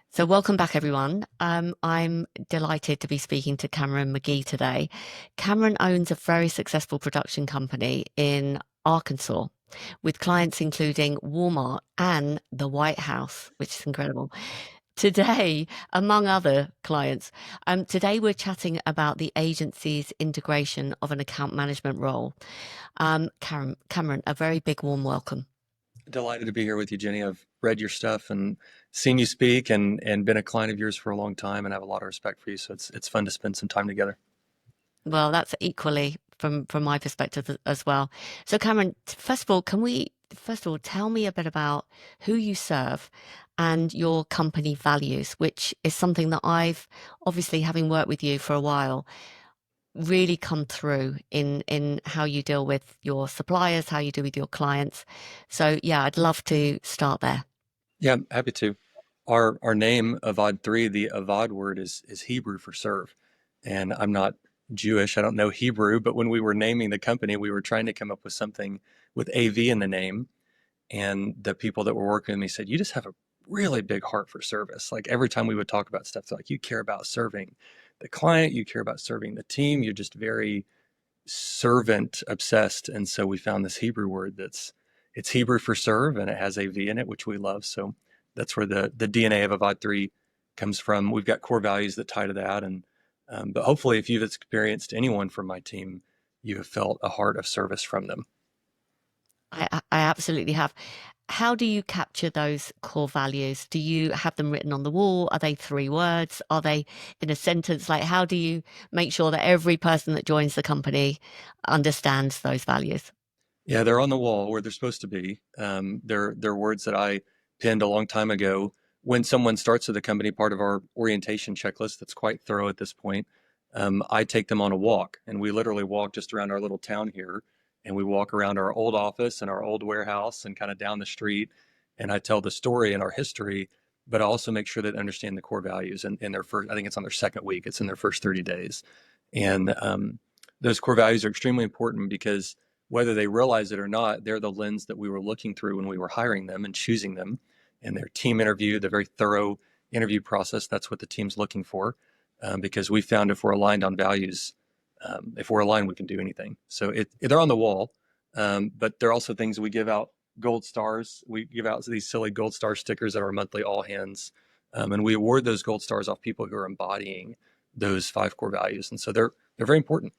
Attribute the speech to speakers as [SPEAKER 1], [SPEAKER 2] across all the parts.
[SPEAKER 1] So, welcome back, everyone. I'm delighted to be speaking to Cameron Magee today. Cameron owns a very successful production company in Arkansas with clients including Walmart and the White House, which is incredible. Today, among other clients, today we're chatting about the agency's integration of an account management role. Cameron, a very big warm welcome.
[SPEAKER 2] Delighted to be here with you, Jenny. I've read your stuff and seen you speak and been a client of yours for a long time and have a lot of respect for you. So it's fun to spend some time together.
[SPEAKER 1] Well, that's equally from my perspective as well. So, Cameron, first of all, can we first of all tell me a bit about who you serve and your company values, which is something that I've obviously, having worked with you for a while, really come through in how you deal with your suppliers, how you deal with your clients. So, yeah, I'd love to start there.
[SPEAKER 2] Yeah, I'm happy to. Our name, Avad 3, the Avad word is Hebrew for serve. And I'm not Jewish. I don't know Hebrew, but when we were naming the company, we were trying to come up with something with AV in the name. And the people that were working with me said, "You just have a really big heart for service." Like every time we would talk about stuff, they're like, "You care about serving the client, you care about serving the team, you're just very servant obsessed." And so we found this Hebrew word it's Hebrew for serve, and it has a V in it, which we love. So that's where the DNA of Avad 3 comes from. We've got core values that tie to that. And but hopefully if you've experienced anyone from my team, you have felt a heart of service from them.
[SPEAKER 1] I absolutely have. How do you capture those core values? Do you have them written on the wall? Are they three words? Are they in a sentence? Like, how do you make sure that every person that joins the company understands those values?
[SPEAKER 2] Yeah, they're on the wall where they're supposed to be. They're words that I penned a long time ago. When someone starts with the company, part of our orientation checklist that's quite thorough at this point, I take them on a walk, and we literally walk just around our little town here, and we walk around our old office and our old warehouse and kind of down the street, and I tell the story and our history, but I also make sure that they understand the core values. And in their first, I think it's on their second week, it's in their first 30 days, and those core values are extremely important because whether they realize it or not, they're the lens that we were looking through when we were hiring them and choosing them. And their team interview, the very thorough interview process, that's what the team's looking for. Because we found if we're aligned on values, if we're aligned, we can do anything. So they're on the wall, but they're also things we give out gold stars. We give out these silly gold star stickers at our monthly all hands. And we award those gold stars off people who are embodying those five core values. And so they're very important.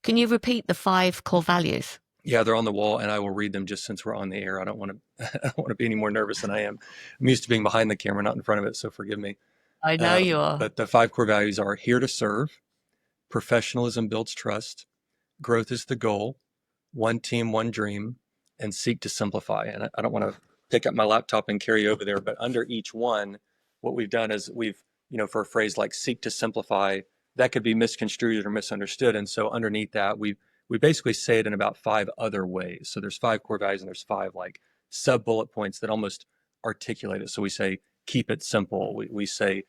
[SPEAKER 1] Can you repeat the five core values?
[SPEAKER 2] Yeah, they're on the wall, and I will read them just since we're on the air. I don't want to, I don't want to be any more nervous than I am. I'm used to being behind the camera, not in front of it, so forgive me.
[SPEAKER 1] I know you are.
[SPEAKER 2] But the five core values are here to serve, professionalism builds trust, growth is the goal, one team, one dream, and seek to simplify. And I don't want to pick up my laptop and carry over there, but under each one, what we've done is for a phrase like seek to simplify, that could be misconstrued or misunderstood. And so underneath that, we basically say it in about five other ways. So there's five core values and there's five like sub bullet points that almost articulate it. So we say keep it simple. We say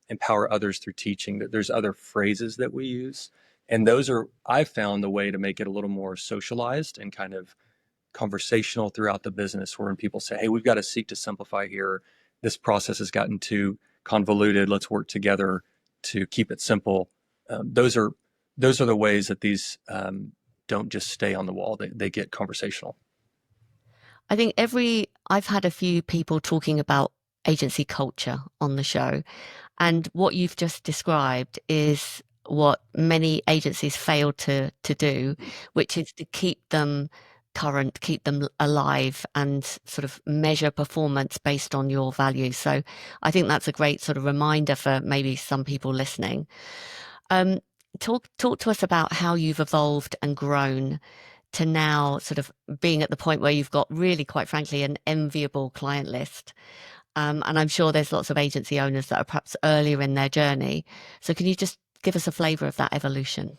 [SPEAKER 2] empower others through teaching. There's other phrases that we use, and those are I've found the way to make it a little more socialized and kind of conversational throughout the business. Where when people say, "Hey, we've got to seek to simplify here. This process has gotten too convoluted. Let's work together to keep it simple." Those are the ways that these don't just stay on the wall. They get conversational.
[SPEAKER 1] I think I've had a few people talking about agency culture on the show. And what you've just described is what many agencies fail to do, which is to keep them current, keep them alive, and sort of measure performance based on your values. So I think that's a great sort of reminder for maybe some people listening. Um, talk to us about how you've evolved and grown to now sort of being at the point where you've got really, quite frankly, an enviable client list. And I'm sure there's lots of agency owners that are perhaps earlier in their journey. So can you just give us a flavor of that evolution?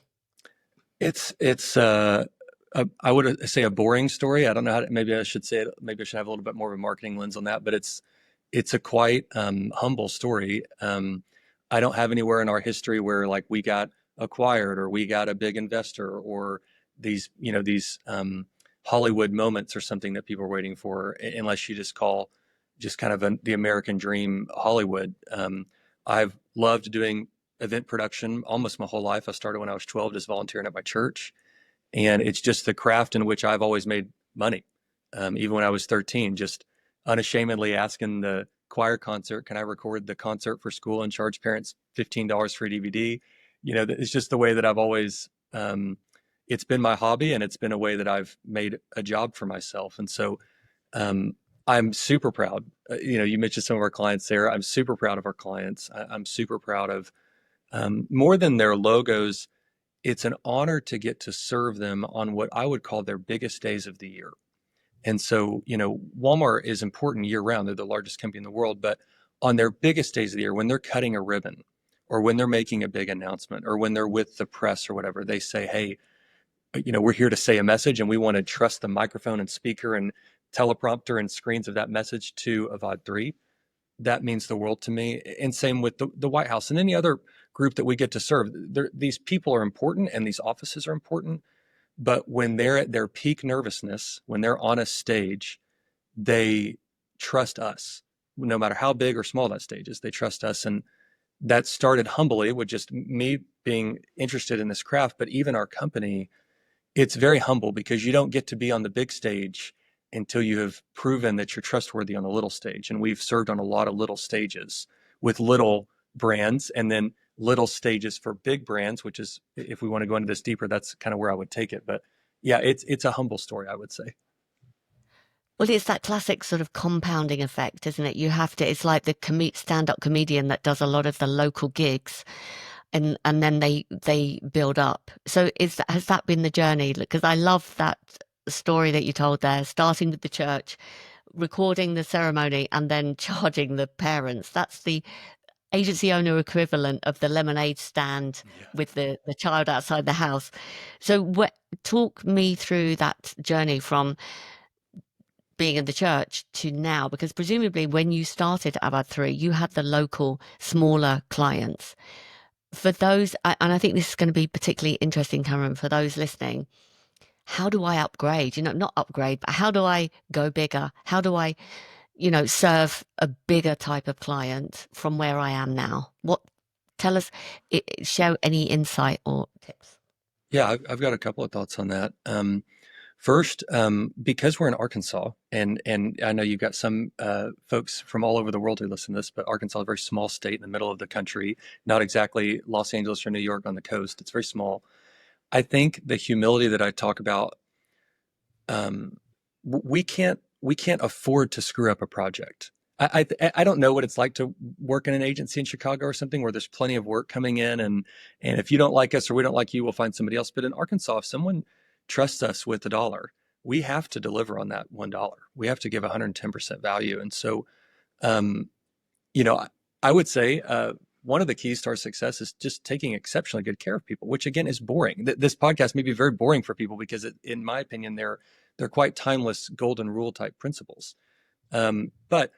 [SPEAKER 2] It's I would say a boring story. I don't know how to, maybe I should say it. Maybe I should have a little bit more of a marketing lens on that. But it's a quite humble story. I don't have anywhere in our history where like we got acquired or we got a big investor or these Hollywood moments or something that people are waiting for, unless you just call just kind of the American dream Hollywood. I've loved doing event production almost my whole life. I started when I was 12, just volunteering at my church. And it's just the craft in which I've always made money. Even when I was 13, just unashamedly asking the choir concert, can I record the concert for school and charge parents $15 for a DVD? It's just the way that I've always, it's been my hobby, and it's been a way that I've made a job for myself. And so um, I'm super proud. You mentioned some of our clients there. I'm super proud of our clients. I'm super proud of more than their logos. It's an honor to get to serve them on what I would call their biggest days of the year. And so, Walmart is important year round. They're the largest company in the world, but on their biggest days of the year, when they're cutting a ribbon or when they're making a big announcement or when they're with the press or whatever, they say, hey, we're here to say a message, and we want to trust the microphone and speaker and teleprompter and screens of that message to Avad 3. That means the world to me. And same with the White House and any other group that we get to serve. These people are important and these offices are important. But when they're at their peak nervousness, when they're on a stage, they trust us, no matter how big or small that stage is. They trust us. And that started humbly with just me being interested in this craft. But even our company, it's very humble because you don't get to be on the big stage until you have proven that you're trustworthy on the little stage. And we've served on a lot of little stages with little brands, and then little stages for big brands, which is, if we want to go into this deeper, that's kind of where I would take it. But yeah, it's a humble story, I would say.
[SPEAKER 1] Well, it's that classic sort of compounding effect, isn't it? You have to, it's like the stand-up comedian that does a lot of the local gigs, and then they build up. So has that been the journey? Because I love that story that you told there, starting with the church, recording the ceremony, and then charging the parents. That's the agency owner equivalent of the lemonade stand
[SPEAKER 2] Yeah.
[SPEAKER 1] with the child outside the house. So talk me through that journey from being in the church to now, because presumably when you started Abad 3, you had the local smaller clients. For those, and I think this is going to be particularly interesting, Cameron, for those listening, how do I upgrade? Not upgrade, but how do I go bigger? How do I, serve a bigger type of client from where I am now? Tell us, share any insight or tips.
[SPEAKER 2] Yeah, I've got a couple of thoughts on that. First, because we're in Arkansas, and I know you've got some folks from all over the world who listen to this, but Arkansas is a very small state in the middle of the country, not exactly Los Angeles or New York on the coast. It's very small. I think the humility that I talk about, um, we can't afford to screw up a project. I don't know what it's like to work in an agency in Chicago or something where there's plenty of work coming in, and if you don't like us or we don't like you, we'll find somebody else. But in Arkansas, if someone trusts us with $1, we have to deliver on that $1. We have to give 110% value. And so, um, you know, I would say one of the keys to our success is just taking exceptionally good care of people, which again is boring. This podcast may be very boring for people because, in my opinion, they're quite timeless golden rule type principles. But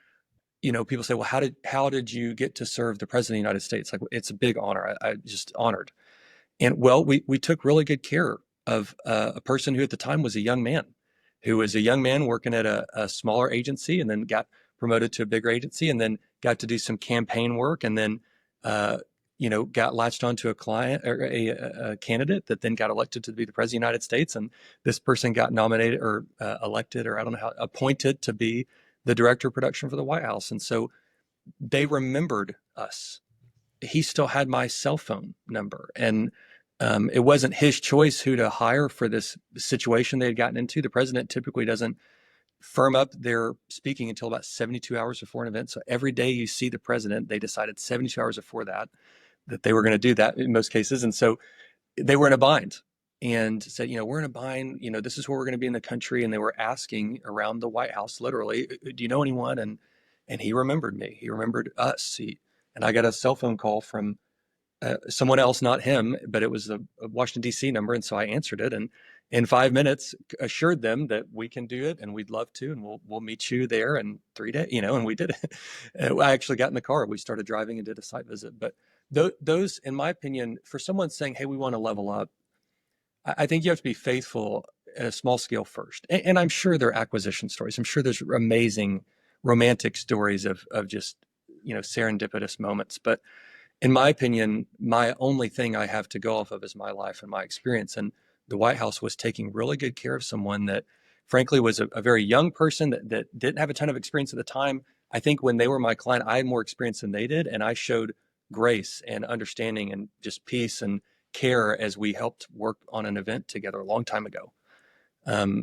[SPEAKER 2] people say, well, how did you get to serve the president of the United States? Like, it's a big honor. I just honored. And well, we took really good care of a person who at the time was a young man, who was a young man working at a smaller agency, and then got promoted to a bigger agency, and then got to do some campaign work, and then got latched onto a client or a candidate that then got elected to be the president of the United States. And this person got nominated or elected, or I don't know how, appointed to be the director of production for the White House. And so they remembered us. He still had my cell phone number, and it wasn't his choice who to hire for this situation they had gotten into. The president typically doesn't firm up their speaking until about 72 hours before an event. So every day you see the president, they decided 72 hours before that they were going to do that in most cases. And so they were in a bind and said, we're in a bind, this is where we're going to be in the country. And they were asking around the White House, literally, do you know anyone? And he remembered me. He remembered us. And I got a cell phone call from someone else, not him, but it was a Washington, D.C. number. And so I answered it, and in 5 minutes assured them that we can do it and we'd love to, and we'll meet you there in 3 days, and we did it. I actually got in the car. We started driving and did a site visit. But those, in my opinion, for someone saying, hey, we want to level up, I think you have to be faithful at a small scale first. And I'm sure there are acquisition stories. I'm sure there's amazing romantic stories of just, serendipitous moments. But in my opinion, my only thing I have to go off of is my life and my experience. And the White House was taking really good care of someone that, frankly, was a very young person that didn't have a ton of experience at the time. I think when they were my client, I had more experience than they did. And I showed grace and understanding and just peace and care as we helped work on an event together a long time ago.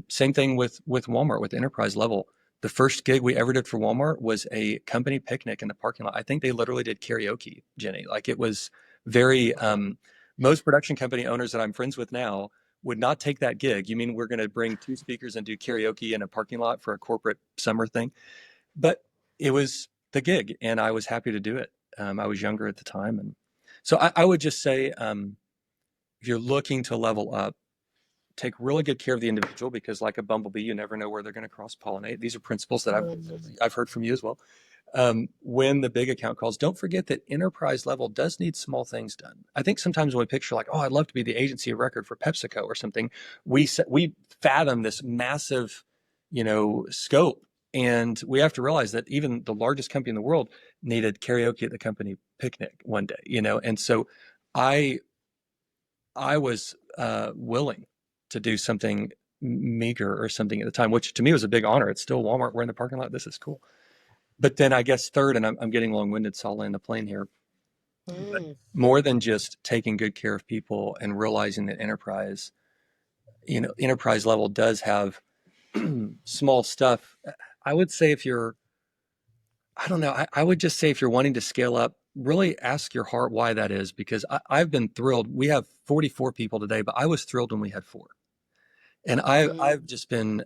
[SPEAKER 2] Same thing with Walmart, with enterprise level. The first gig we ever did for Walmart was a company picnic in the parking lot. I think they literally did karaoke, Jenny. Like, it was very, most production company owners that I'm friends with now would not take that gig. You mean we're going to bring two speakers and do karaoke in a parking lot for a corporate summer thing? But it was the gig, and I was happy to do it. I was younger at the time. And so I would just say, if you're looking to level up, take really good care of the individual, because like a bumblebee, you never know where they're going to cross pollinate. These are principles that I've heard from you as well. When the big account calls, don't forget that enterprise level does need small things done. I think sometimes when we picture like, oh, I'd love to be the agency of record for PepsiCo or something, we fathom this massive, scope. And we have to realize that even the largest company in the world needed karaoke at the company picnic one day, and so I was willing to do something meager or something at the time, which to me was a big honor. It's still Walmart. We're in the parking lot. This is cool. But then I guess third, and I'm getting long-winded, so I'll land the plane here. But more than just taking good care of people and realizing that enterprise level does have small stuff. I would say I don't know, I would just say if you're wanting to scale up, really ask your heart why that is, because I've been thrilled. We have 44 people today, but I was thrilled when we had 4. And I've just been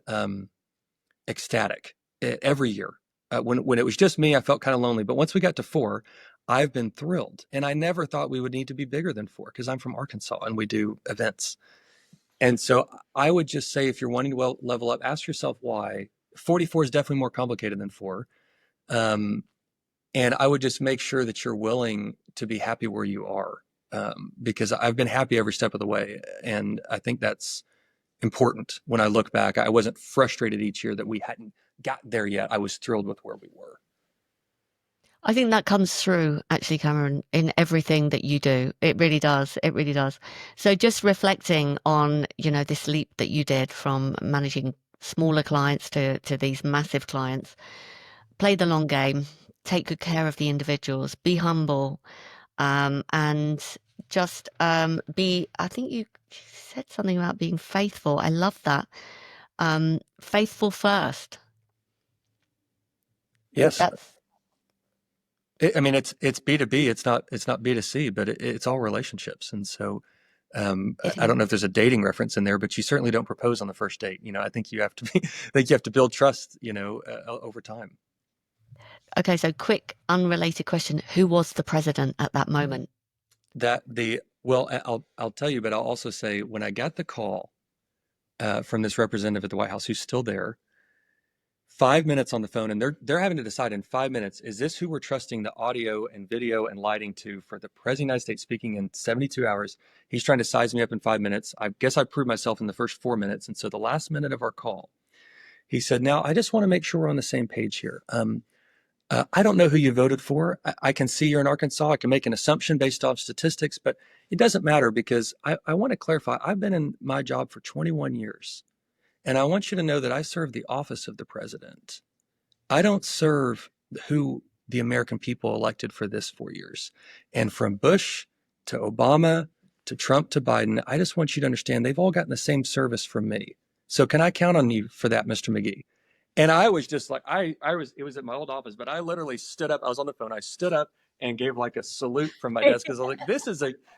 [SPEAKER 2] ecstatic every year. When it was just me, I felt kind of lonely. But once we got to 4, I've been thrilled. And I never thought we would need to be bigger than 4, because I'm from Arkansas and we do events. And so I would just say, if you're wanting to level up, ask yourself why. 44 is definitely more complicated than 4. And I would just make sure that you're willing to be happy where you are, because I've been happy every step of the way. And I think that's important. When I look back, I wasn't frustrated each year that we hadn't got there yet. I was thrilled with where we were.
[SPEAKER 1] I think that comes through, actually, Cameron, in everything that you do. It really does. It really does. So just reflecting on, this leap that you did from managing smaller clients to these massive clients, play the long game, take good care of the individuals, be humble, and just I think you said something about being faithful. I love that. Faithful first.
[SPEAKER 2] Yes.
[SPEAKER 1] That's
[SPEAKER 2] I mean, it's B2B. It's not B2C, but it's all relationships. And so
[SPEAKER 1] it.
[SPEAKER 2] I don't know if there's a dating reference in there, but you certainly don't propose on the first date. I think you have to I think you have to build trust, over time.
[SPEAKER 1] Okay, so quick, unrelated question. Who was the president at that moment?
[SPEAKER 2] I'll tell you, but I'll also say, when I got the call from this representative at the White House, who's still there, 5 minutes on the phone, and they're having to decide in 5 minutes, is this who we're trusting the audio and video and lighting to for the President of the United States speaking in 72 hours? He's trying to size me up in 5 minutes. I guess I proved myself in the first 4 minutes. And so the last minute of our call, he said, now I just want to make sure we're on the same page here. I don't know who you voted for. I can see you're in Arkansas. I can make an assumption based off statistics, but it doesn't matter, because I want to clarify. I've been in my job for 21 years. And I want you to know that I serve the office of the president. I don't serve who the American people elected for this 4 years. And from Bush to Obama to Trump to Biden, I just want you to understand they've all gotten the same service from me. So can I count on you for that, Mr. Magee? And I was just like, it was at my old office, but I literally stood up. I was on the phone. I stood up and gave like a salute from my desk, because I was like,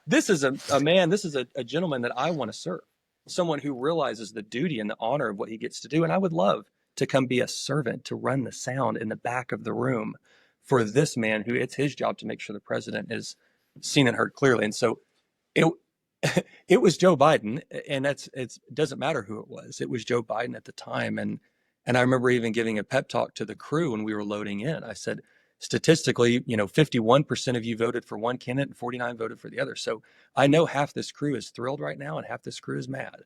[SPEAKER 2] this is a man, this is a gentleman that I want to serve. Someone who realizes the duty and the honor of what he gets to do. And I would love to come be a servant, to run the sound in the back of the room for this man, who it's his job to make sure the president is seen and heard clearly. And so it it was Joe Biden, and it doesn't matter who it was. It was Joe Biden at the time. And I remember even giving a pep talk to the crew when we were loading in. I said, statistically, 51% of you voted for one candidate and 49 voted for the other. So I know half this crew is thrilled right now and half this crew is mad.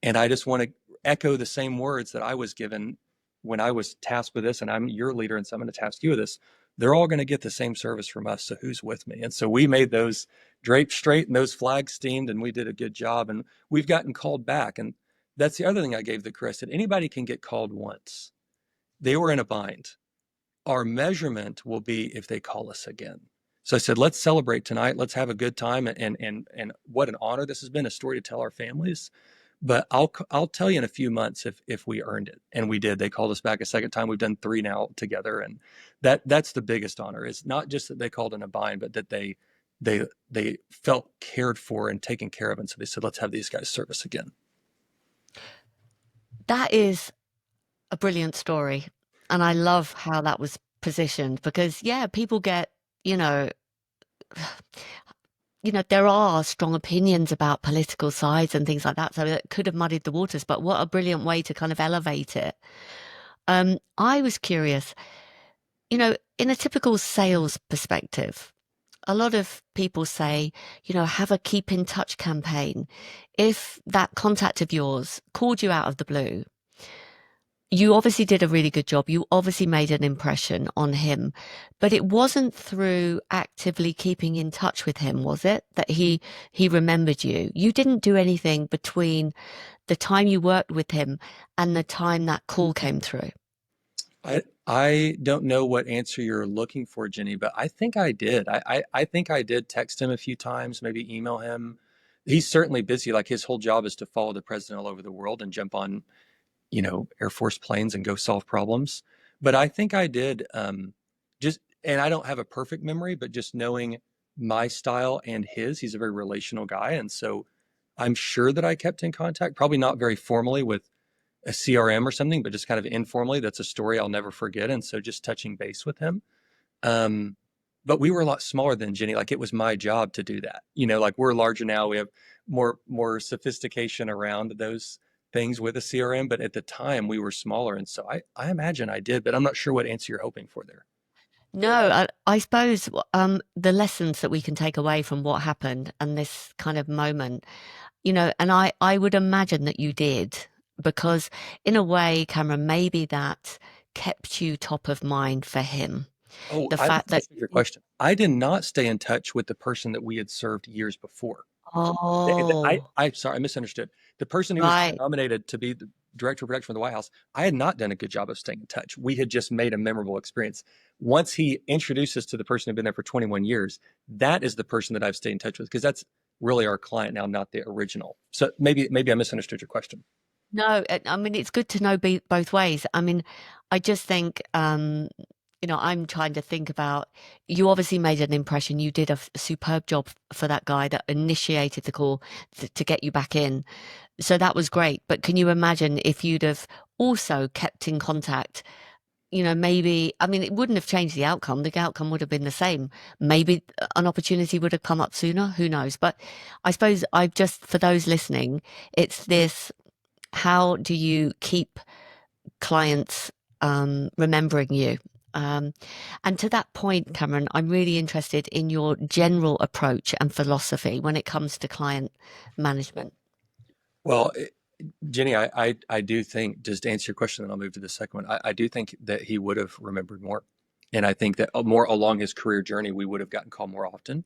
[SPEAKER 2] And I just want to echo the same words that I was given when I was tasked with this, and I'm your leader, and so I'm going to task you with this. They're all going to get the same service from us. So who's with me? And so we made those drapes straight and those flags steamed, and we did a good job. And we've gotten called back. And that's the other thing I gave the crew. I said, anybody can get called once. They were in a bind. Our measurement will be if they call us again. So I said, let's celebrate tonight. Let's have a good time. And what an honor this has been, a story to tell our families. But I'll tell you in a few months if we earned it, and we did. They called us back a second time. We've done 3 now together, and that's the biggest honor. Is not just that they called in a bind, but that they felt cared for and taken care of, and so they said, let's have these guys service again.
[SPEAKER 1] That is a brilliant story. And I love how that was positioned because, yeah, people get, you know, there are strong opinions about political sides and things like that. So it could have muddied the waters, but what a brilliant way to kind of elevate it. I was curious, in a typical sales perspective, a lot of people say, have a keep in touch campaign. If that contact of yours called you out of the blue, you obviously did a really good job. You obviously made an impression on him, but it wasn't through actively keeping in touch with him, was it? That he remembered you. You didn't do anything between the time you worked with him and the time that call came through.
[SPEAKER 2] I don't know what answer you're looking for, Jenny, but I think I did. I think I did text him a few times, maybe email him. He's certainly busy. Like his whole job is to follow the president all over the world and jump on Air Force planes and go solve problems. But I think I did and I don't have a perfect memory, but just knowing my style and he's a very relational guy. And so I'm sure that I kept in contact, probably not very formally with a CRM or something, but just kind of informally. That's a story I'll never forget. And so just touching base with him. But we were a lot smaller than Jenny. Like it was my job to do that. Like we're larger now. We have more sophistication around those things with a CRM, but at the time we were smaller. And so I imagine I did, but I'm not sure what answer you're hoping for there.
[SPEAKER 1] No, I suppose the lessons that we can take away from what happened and this kind of moment, and I would imagine that you did, because in a way, Cameron, maybe that kept you top of mind for him.
[SPEAKER 2] Oh,
[SPEAKER 1] The
[SPEAKER 2] I
[SPEAKER 1] fact that,
[SPEAKER 2] misunderstood your question. I did not stay in touch with the person that we had served years before.
[SPEAKER 1] oh,
[SPEAKER 2] I'm sorry, I misunderstood. The person who was
[SPEAKER 1] right.
[SPEAKER 2] nominated to be the director of production for the White House, I had not done a good job of staying in touch. We had just made a memorable experience. Once he introduced us to the person who'd been there for 21 years, that is the person that I've stayed in touch with because that's really our client now, not the original. So maybe I misunderstood your question.
[SPEAKER 1] No, I mean, it's good to know both ways. I mean, I just think, I'm trying to think about, you obviously made an impression. You did a superb job for that guy that initiated the call to get you back in. So that was great. But can you imagine if you'd have also kept in contact? Maybe, I mean, it wouldn't have changed the outcome. The outcome would have been the same. Maybe an opportunity would have come up sooner. Who knows? But I suppose I've just, for those listening, it's this: how do you keep clients remembering you? And to that point, Cameron, I'm really interested in your general approach and philosophy when it comes to client management.
[SPEAKER 2] Well, Jenny, I do think, just to answer your question, and I'll move to the second one. I do think that he would have remembered more. And I think that more along his career journey, we would have gotten called more often.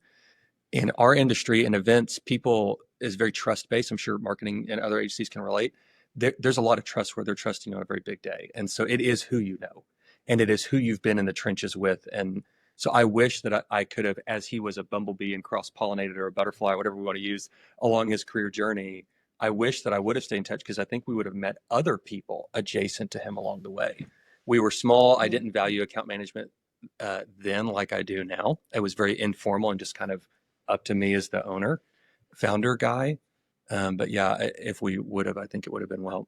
[SPEAKER 2] In our industry and events, people is very trust based. I'm sure marketing and other agencies can relate. There's a lot of trust where they're trusting you on a very big day. And so it is who you know, and it is who you've been in the trenches with. And so I wish that I could have, as he was a bumblebee and cross pollinated or a butterfly, whatever we want to use, along his career journey. I wish that I would have stayed in touch because I think we would have met other people adjacent to him along the way. We were small. I didn't value account management then like I do now. It was very informal and just kind of up to me as the owner, founder guy. But yeah, if we would have, I think it would have been well.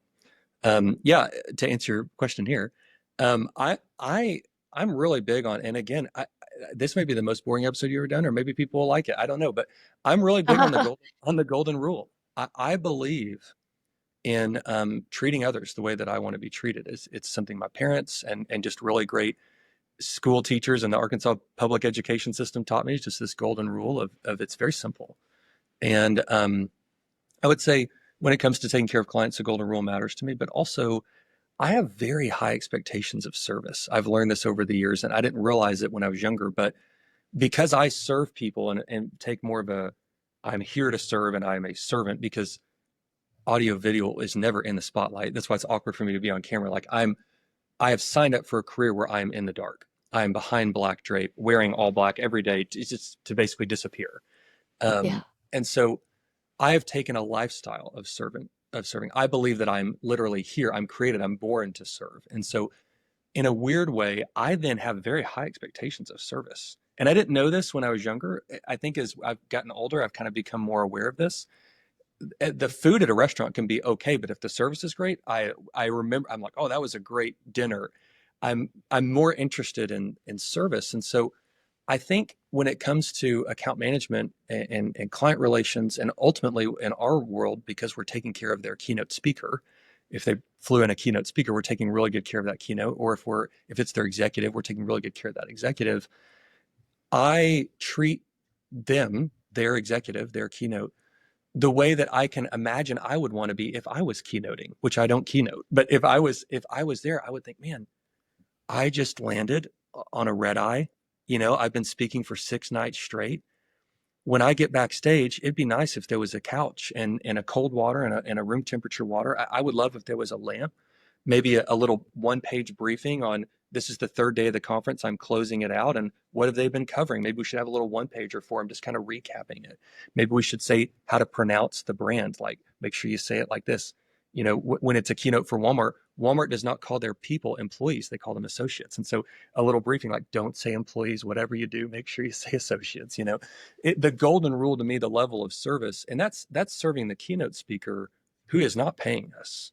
[SPEAKER 2] Yeah, to answer your question here, I'm really big on, and again, this may be the most boring episode you ever done, or maybe people will like it. I don't know, but I'm really big on the golden rule. I believe in treating others the way that I want to be treated. It's something my parents and just really great school teachers in the Arkansas public education system taught me. It's just this golden rule of it's very simple. And I would say when it comes to taking care of clients, the golden rule matters to me, but also I have very high expectations of service. I've learned this over the years, and I didn't realize it when I was younger, but because I serve people and take more of a, I'm here to serve and I'm a servant because audio video is never in the spotlight. That's why it's awkward for me to be on camera. Like I have signed up for a career where I am in the dark. I am behind black drape, wearing all black every day, just to basically disappear.
[SPEAKER 1] Yeah.
[SPEAKER 2] And so I have taken a lifestyle of serving. I believe that I'm literally here. I'm created. I'm born to serve. And so, in a weird way, I then have very high expectations of service. And I didn't know this when I was younger. I think as I've gotten older, I've kind of become more aware of this. The food at a restaurant can be okay, but if the service is great, I remember I'm like, oh, that was a great dinner. I'm more interested in service, and so I think when it comes to account management and client relations, and ultimately in our world, because we're taking care of their keynote speaker, if they flew in a keynote speaker, we're taking really good care of that keynote. Or if it's their executive, we're taking really good care of that executive. I treat them, their executive, their keynote, the way that I can imagine I would want to be if I was keynoting, which I don't keynote. But if I was there, I would think, man, I just landed on a red eye. I've been speaking for 6 nights straight. When I get backstage, it'd be nice if there was a couch and a cold water and a room temperature water. I would love if there was a lamp, maybe a little 1-page briefing on this is the third day of the conference. I'm closing it out. And what have they been covering? Maybe we should have a little 1-pager for them, just kind of recapping it. Maybe we should say how to pronounce the brand. Like, make sure you say it like this. When it's a keynote for Walmart, Walmart does not call their people employees. They call them associates. And so a little briefing, like, don't say employees, whatever you do, make sure you say associates. The golden rule to me, the level of service, and that's serving the keynote speaker who is not paying us,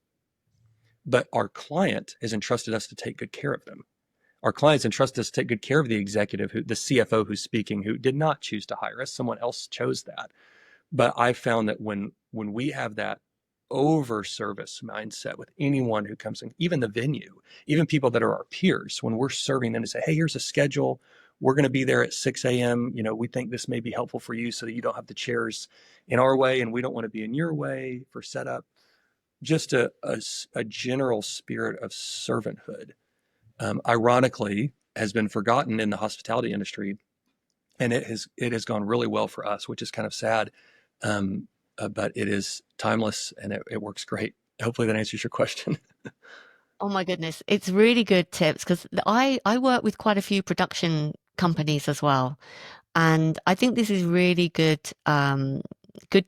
[SPEAKER 2] but our client has entrusted us to take good care of them. Our clients entrusted us to take good care of the executive, the CFO who's speaking, who did not choose to hire us. Someone else chose that. But I found that when we have that over service mindset with anyone who comes in, even the venue, even people that are our peers, when we're serving them to say, hey, here's a schedule. We're going to be there at 6 a.m. We think this may be helpful for you so that you don't have the chairs in our way and we don't want to be in your way for setup. Just a general spirit of servanthood, ironically, has been forgotten in the hospitality industry, and it has gone really well for us, which is kind of sad. But it is timeless and it works great. Hopefully that answers your question.
[SPEAKER 1] Oh my goodness. It's really good tips because I work with quite a few production companies as well. And I think this is really good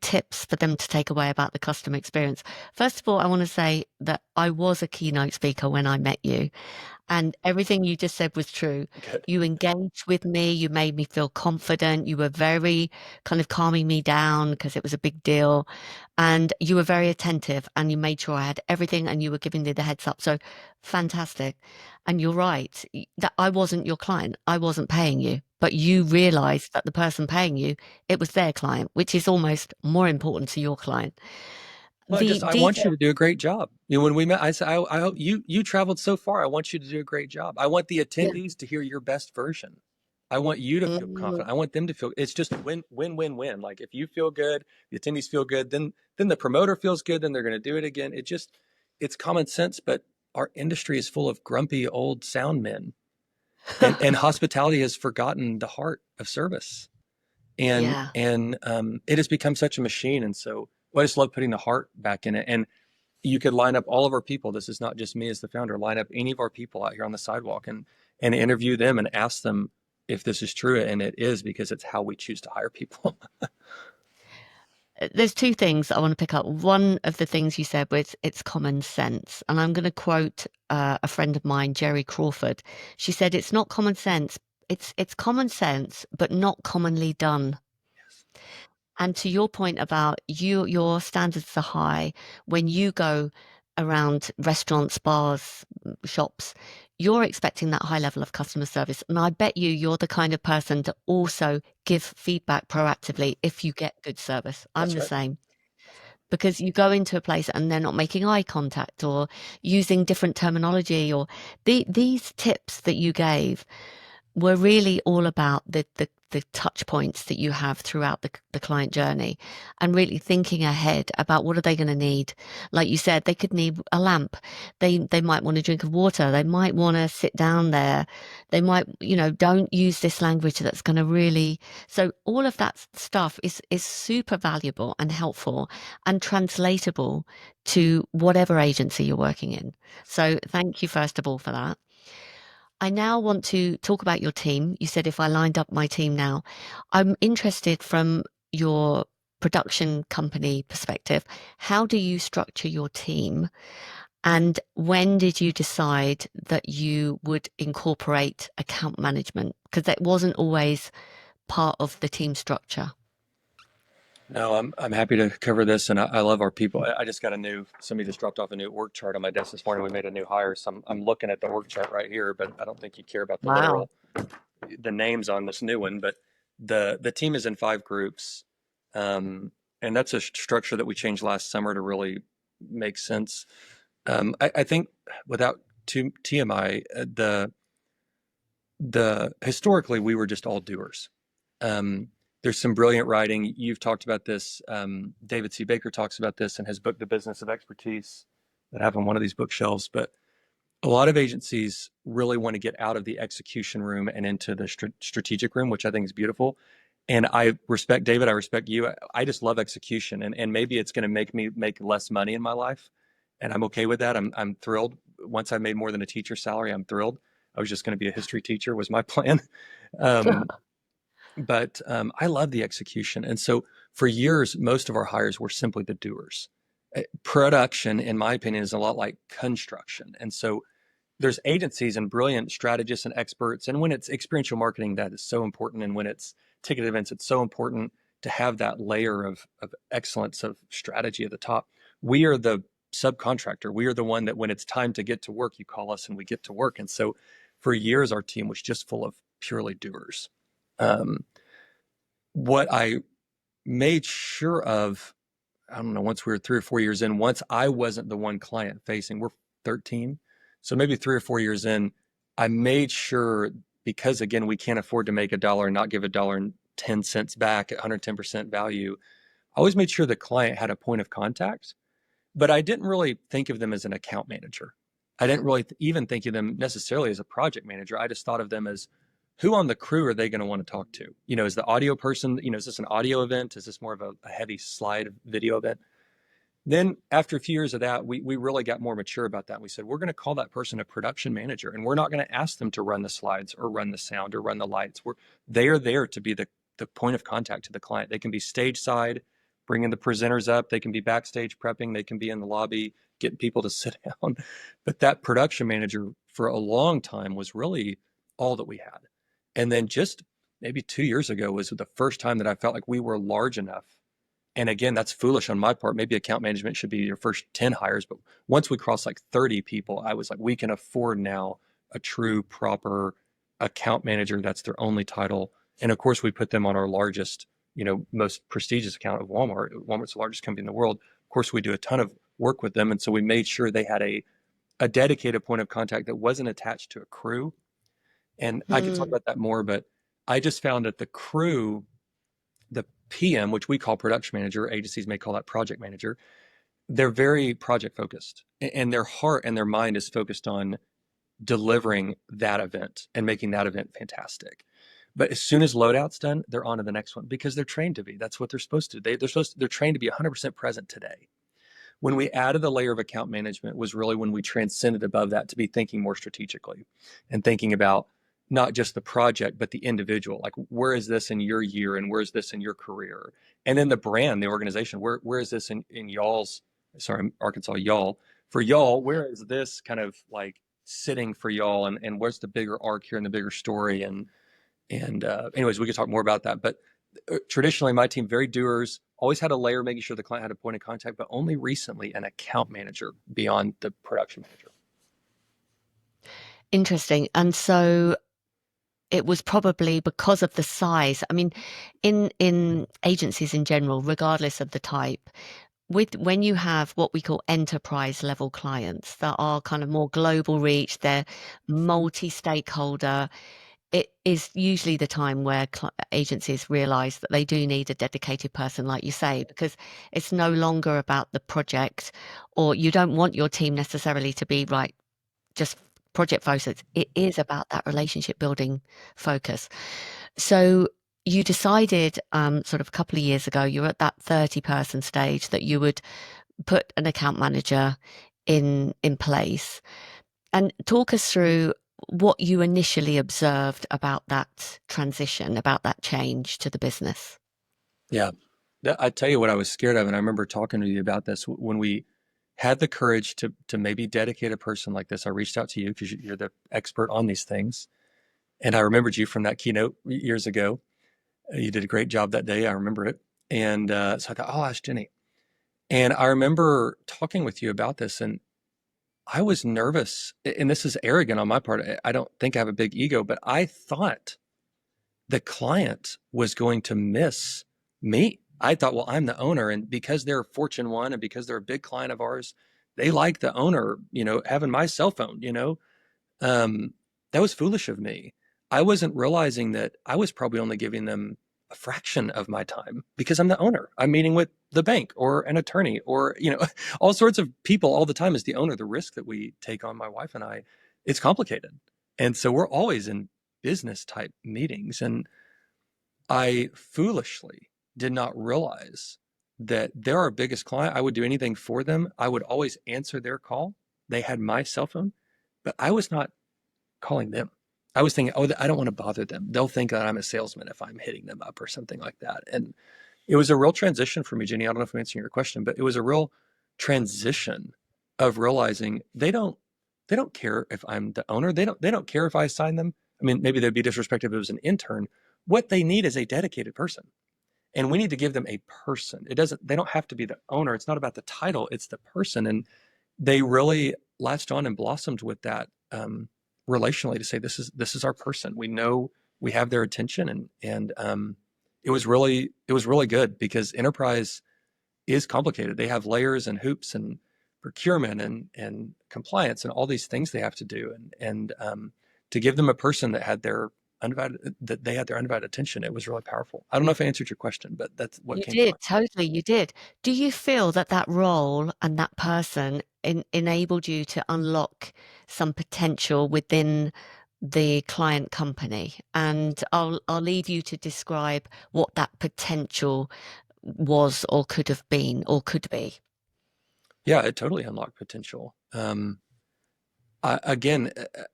[SPEAKER 1] tips for them to take away about the customer experience. First of all, I want to say that I was a keynote speaker when I met you. And everything you just said was true.
[SPEAKER 2] Good.
[SPEAKER 1] You engaged with me. You made me feel confident. You were very kind of calming me down because it was a big deal. And you were very attentive and you made sure I had everything and you were giving me the heads up. So fantastic. And you're right that I wasn't your client. I wasn't paying you, but you realized that the person paying you, it was their client, which is almost more important to your client.
[SPEAKER 2] Well,
[SPEAKER 1] The
[SPEAKER 2] I want you
[SPEAKER 1] detail.
[SPEAKER 2] to do a great job. When we met, I said, I hope you traveled so far. I want you to do a great job. I want the
[SPEAKER 1] Yeah.
[SPEAKER 2] attendees to hear your best version. I want you to feel
[SPEAKER 1] Mm,
[SPEAKER 2] confident. I want them to feel it's just win, win, win, win. Like if you feel good, the attendees feel good, then the promoter feels good, then they're going to do it again. It's common sense, but our industry is full of grumpy old sound men, and hospitality has forgotten the heart of service, and
[SPEAKER 1] yeah.
[SPEAKER 2] and it has become such a machine. And so, well, I just love putting the heart back in it. And you could line up all of our people. This is not just me as the founder. Line up any of our people out here on the sidewalk and interview them and ask them if this is true. And it is, because it's how we choose to hire people.
[SPEAKER 1] There's two things I want to pick up. One of the things you said was it's common sense. And I'm going to quote a friend of mine, Jerry Crawford. She said, it's not common sense. It's common sense, but not commonly done.
[SPEAKER 2] Yes,
[SPEAKER 1] And to your point about your standards are high when you go around restaurants, bars, shops, you're expecting that high level of customer service. And I bet you're the kind of person to also give feedback proactively if you get good service. I'm
[SPEAKER 2] that's
[SPEAKER 1] the
[SPEAKER 2] right.
[SPEAKER 1] same because you go into a place and they're not making eye contact or using different terminology or these tips that you gave. were really all about the touch points that you have throughout the client journey, and really thinking ahead about what are they going to need. Like you said, they could need a lamp. They might want a drink of water. They might want to sit down there. They might, don't use this language that's going to really. So all of that stuff is super valuable and helpful and translatable to whatever agency you're working in. So thank you, first of all, for that. I now want to talk about your team. You said if I lined up my team now, I'm interested from your production company perspective. How do you structure your team? And when did you decide that you would incorporate account management? Because that wasn't always part of the team structure.
[SPEAKER 2] No, I'm happy to cover this, and I love our people. I just got somebody just dropped off a new org chart on my desk this morning. We made a new hire, so I'm looking at the org chart right here, but I don't think you care about
[SPEAKER 1] Wow.
[SPEAKER 2] the names on this new one. But the team is in 5 groups, and that's a structure that we changed last summer to really make sense. I think without TMI, the historically we were just all doers. Um, there's some brilliant writing. You've talked about this. David C. Baker talks about this in his book, The Business of Expertise, that I have on one of these bookshelves. But a lot of agencies really want to get out of the execution room and into the strategic room, which I think is beautiful. And I respect David. I respect you. I just love execution, and maybe it's going to make me make less money in my life, and I'm okay with that. I'm thrilled. Once I made more than a teacher salary, I'm thrilled. I was just going to be a history teacher was my plan. Um, but I love the execution. And so for years, most of our hires were simply the doers. Production, in my opinion, is a lot like construction. And so there's agencies and brilliant strategists and experts. And when it's experiential marketing, that is so important. And when it's ticket events, it's so important to have that layer of excellence of strategy at the top. We are the subcontractor. We are the one that when it's time to get to work, you call us and we get to work. And so for years, our team was just full of purely doers. Um, what I made sure of, I don't know, once we were 3 or 4 years in, once I wasn't the one client facing, we're 13. So maybe 3 or 4 years in, I made sure, because again, we can't afford to make a dollar and not give $1.10 back at 110% value. I always made sure the client had a point of contact, but I didn't really think of them as an account manager. I didn't really even think of them necessarily as a project manager. I just thought of them as, who on the crew are they going to want to talk to? Is the audio person, is this an audio event? Is this more of a heavy slide video event? Then after a few years of that, we really got more mature about that. We said, we're going to call that person a production manager, and we're not going to ask them to run the slides or run the sound or run the lights. They are there to be the point of contact to the client. They can be stage side, bringing the presenters up. They can be backstage prepping. They can be in the lobby, getting people to sit down. But that production manager for a long time was really all that we had. And then just maybe 2 years ago was the first time that I felt like we were large enough. And again, that's foolish on my part. Maybe account management should be your first 10 hires. But once we crossed like 30 people, I was like, we can afford now a true, proper account manager. That's their only title. And of course, we put them on our largest, most prestigious account of Walmart. Walmart's the largest company in the world. Of course, we do a ton of work with them. And so we made sure they had a dedicated point of contact that wasn't attached to a crew. And I could talk
[SPEAKER 1] Hmm.
[SPEAKER 2] about that more, but I just found that the crew, the PM, which we call production manager, agencies may call that project manager, they're very project focused, and their heart and their mind is focused on delivering that event and making that event fantastic. But as soon as loadout's done, they're on to the next one because they're trained to be. That's what they're supposed to do. They're trained to be 100% present today. When we added the layer of account management was really when we transcended above that to be thinking more strategically and thinking about not just the project, but the individual. Like, where is this in your year and where is this in your career? And then the brand, the organization, where is this in y'all's, sorry, Arkansas, y'all, for y'all, where is this kind of like sitting for y'all, and where's the bigger arc here and the bigger story? And anyways, we could talk more about that. But traditionally, my team, very doers, always had a layer making sure the client had a point of contact, but only recently an account manager beyond the production manager.
[SPEAKER 1] Interesting. And so it was probably because of the size. I mean, in agencies in general, regardless of the type, with when you have what we call enterprise level clients that are kind of more global reach, they're multi-stakeholder, it is usually the time where agencies realize that they do need a dedicated person, like you say, because it's no longer about the project, or you don't want your team necessarily to be right, just project focused. It is about that relationship building focus. So you decided sort of a couple of years ago, you're at that 30-person stage, that you would put an account manager in place. And talk us through what you initially observed about that transition, about that change to the business.
[SPEAKER 2] Yeah. I tell you what I was scared of, and I remember talking to you about this when we had the courage to maybe dedicate a person like this. I reached out to you because you're the expert on these things, and I remembered you from that keynote years ago. You did a great job that day. I remember it, and so I thought, oh, I'll ask Jenny. And I remember talking with you about this, and I was nervous. And this is arrogant on my part. I don't think I have a big ego, but I thought the client was going to miss me. I thought, well, I'm the owner, and because they're Fortune 1 and because they're a big client of ours, they like the owner, having my cell phone. Um, that was foolish of me. I wasn't realizing that I was probably only giving them a fraction of my time because I'm the owner. I'm meeting with the bank or an attorney or, all sorts of people all the time as the owner. The risk that we take on, my wife and I, it's complicated. And so we're always in business type meetings. And I foolishly did not realize that they're our biggest client. I would do anything for them. I would always answer their call. They had my cell phone, but I was not calling them. I was thinking, oh, I don't want to bother them. They'll think that I'm a salesman if I'm hitting them up or something like that. And it was a real transition for me, Jenny. I don't know if I'm answering your question, but it was a real transition of realizing they don't care if I'm the owner. They don't care if I assign them. I mean, maybe they'd be disrespectful if it was an intern. What they need is a dedicated person. And we need to give them a person. They don't have to be the owner. It's not about the title, it's the person. And they really latched on and blossomed with that relationally to say, this is our person. We know we have their attention, and it was really good because enterprise is complicated. They have layers and hoops and procurement and compliance and all these things they have to do. And to give them a person that they had their undivided attention, it was really powerful. I don't know if I answered your question, but that's what
[SPEAKER 1] You
[SPEAKER 2] came to
[SPEAKER 1] did,
[SPEAKER 2] mind.
[SPEAKER 1] totally, you did. Do you feel that that role and that person enabled you to unlock some potential within the client company? And I'll leave you to describe what that potential was or could have been or could be.
[SPEAKER 2] Yeah, it totally unlocked potential. Again,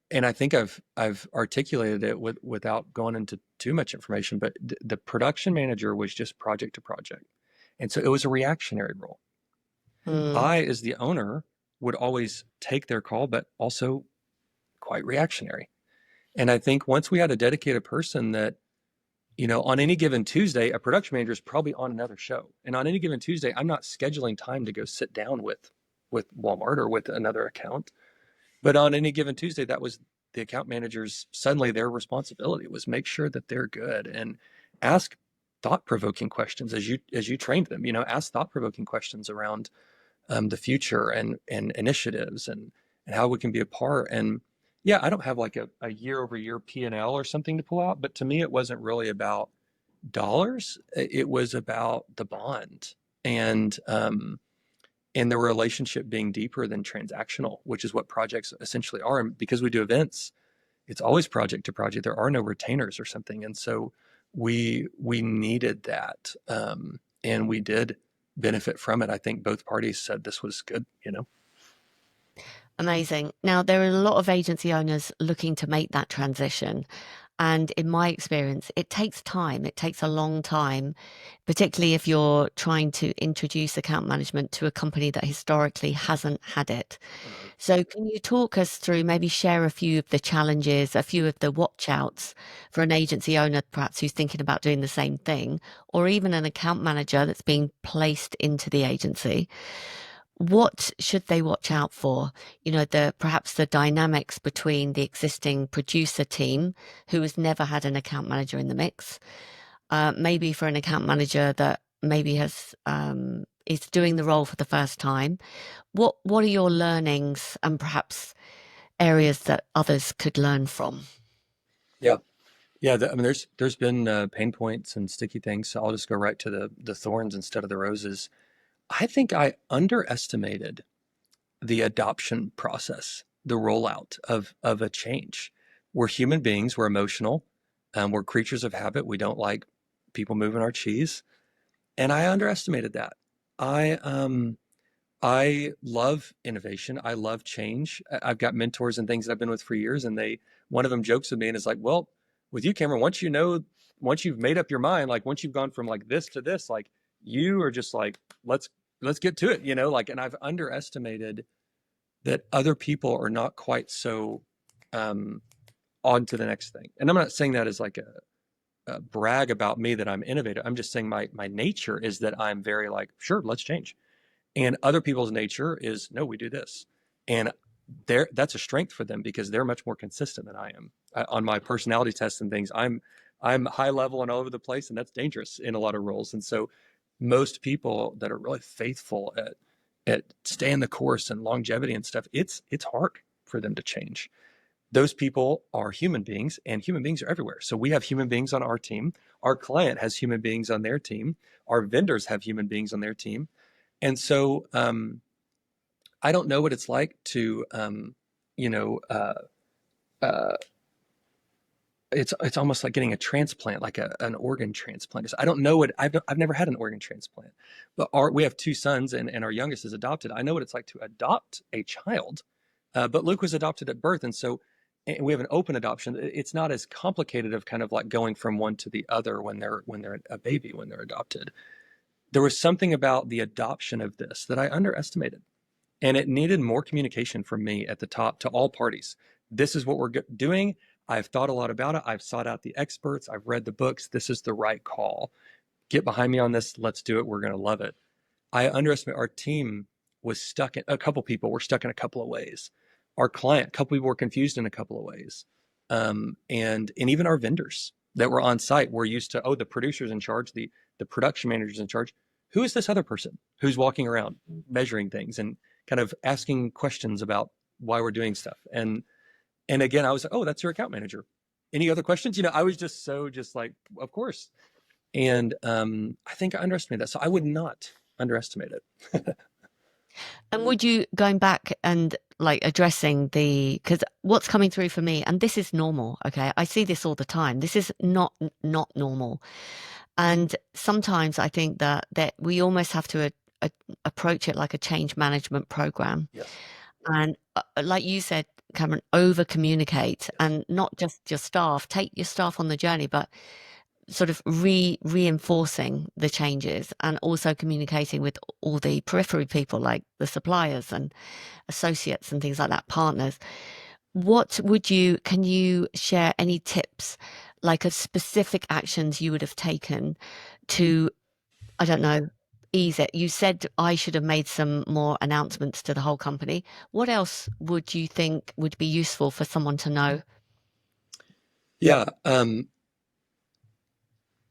[SPEAKER 2] and I think I've articulated it without going into too much information, but the production manager was just project to project, and so it was a reactionary role.
[SPEAKER 1] Mm.
[SPEAKER 2] I, as the owner, would always take their call, but also quite reactionary. And I think once we had a dedicated person that, on any given Tuesday, a production manager is probably on another show, and on any given Tuesday, I'm not scheduling time to go sit down with Walmart or with another account. But on any given Tuesday, that was the account manager's suddenly their responsibility was make sure that they're good and ask thought-provoking questions as you trained them. Ask thought-provoking questions around the future and initiatives and how we can be a part. And yeah, I don't have like a year-over-year P&L or something to pull out, but to me, it wasn't really about dollars. It was about the bond and the relationship being deeper than transactional, which is what projects essentially are. And because we do events, it's always project to project. There are no retainers or something, and so we needed that, and we did benefit from it. I think both parties said this was good.
[SPEAKER 1] Amazing. Now, there are a lot of agency owners looking to make that transition. And in my experience, it takes time. It takes a long time, particularly if you're trying to introduce account management to a company that historically hasn't had it.
[SPEAKER 2] Mhm.
[SPEAKER 1] So, can you talk us through, maybe share a few of the challenges, a few of the watch outs for an agency owner, perhaps who's thinking about doing the same thing, or even an account manager that's being placed into the agency? What should they watch out for? Perhaps the dynamics between the existing producer team, who has never had an account manager in the mix, maybe for an account manager that maybe is doing the role for the first time. What are your learnings and perhaps areas that others could learn from?
[SPEAKER 2] Yeah. Yeah, I mean, there's been pain points and sticky things, so I'll just go right to the thorns instead of the roses. I think I underestimated the adoption process, the rollout of a change. We're human beings, we're emotional, we're creatures of habit. We don't like people moving our cheese, and I underestimated that. I I love innovation. I love change. I've got mentors and things that I've been with for years, and one of them jokes with me and is like, "Well, with you, Cameron, once you've made up your mind, like once you've gone from like this to this, like you are just like, let's get to it, you know." Like, and I've underestimated that other people are not quite so um, on to the next thing. And I'm not saying that as like a brag about me that I'm innovative. I'm just saying my nature is that I'm very like, sure, let's change. And other people's nature is no, we do this. And that's a strength for them because they're much more consistent than I am. On my personality tests and things, I'm high level and all over the place, and that's dangerous in a lot of roles. And so most people that are really faithful at staying the course and longevity and stuff, it's hard for them to change. Those people are human beings, and human beings are everywhere. So we have human beings on our team. Our client has human beings on their team. Our vendors have human beings on their team. And so I don't know what it's like to, you know, uh, it's almost like getting a transplant, like an organ transplant. I don't know what I've never had an organ transplant, but we have two sons, and our youngest is adopted. I know what it's like to adopt a child, but Luke was adopted at birth, and so and we have an open adoption. It's not as complicated of kind of like going from one to the other when they're a baby when they're adopted. There was something about the adoption of this that I underestimated. And it needed more communication from me at the top to all parties. This is what we're doing. I've thought a lot about it. I've sought out the experts. I've read the books. This is the right call. Get behind me on this. Let's do it. We're going to love it. I underestimate our team was stuck in a couple people were stuck in a couple of ways. Our client, a couple people were confused in a couple of ways. And even our vendors that were on site were used to, oh, the producer's in charge, the production manager's in charge. Who is this other person who's walking around measuring things and kind of asking questions about why we're doing stuff? And again, I was like, oh, that's your account manager. Any other questions? You know, I was just like, of course. And I think I underestimated that. So I would not underestimate it.
[SPEAKER 1] And would you going back and like addressing because what's coming through for me, and this is normal, okay? I see this all the time. This is not normal. And sometimes I think that we almost have to approach it like a change management program.
[SPEAKER 2] Yes.
[SPEAKER 1] And like you said, Cameron, over communicate
[SPEAKER 2] Yes.
[SPEAKER 1] and not just your staff, take your staff on the journey, but sort of reinforcing the changes and also communicating with all the periphery people like the suppliers and associates and things like that, partners. Can you share any tips, like a specific actions you would have taken to, I don't know, ease it? You said I should have made some more announcements to the whole company. What else would you think would be useful for someone to know?
[SPEAKER 2] Yeah.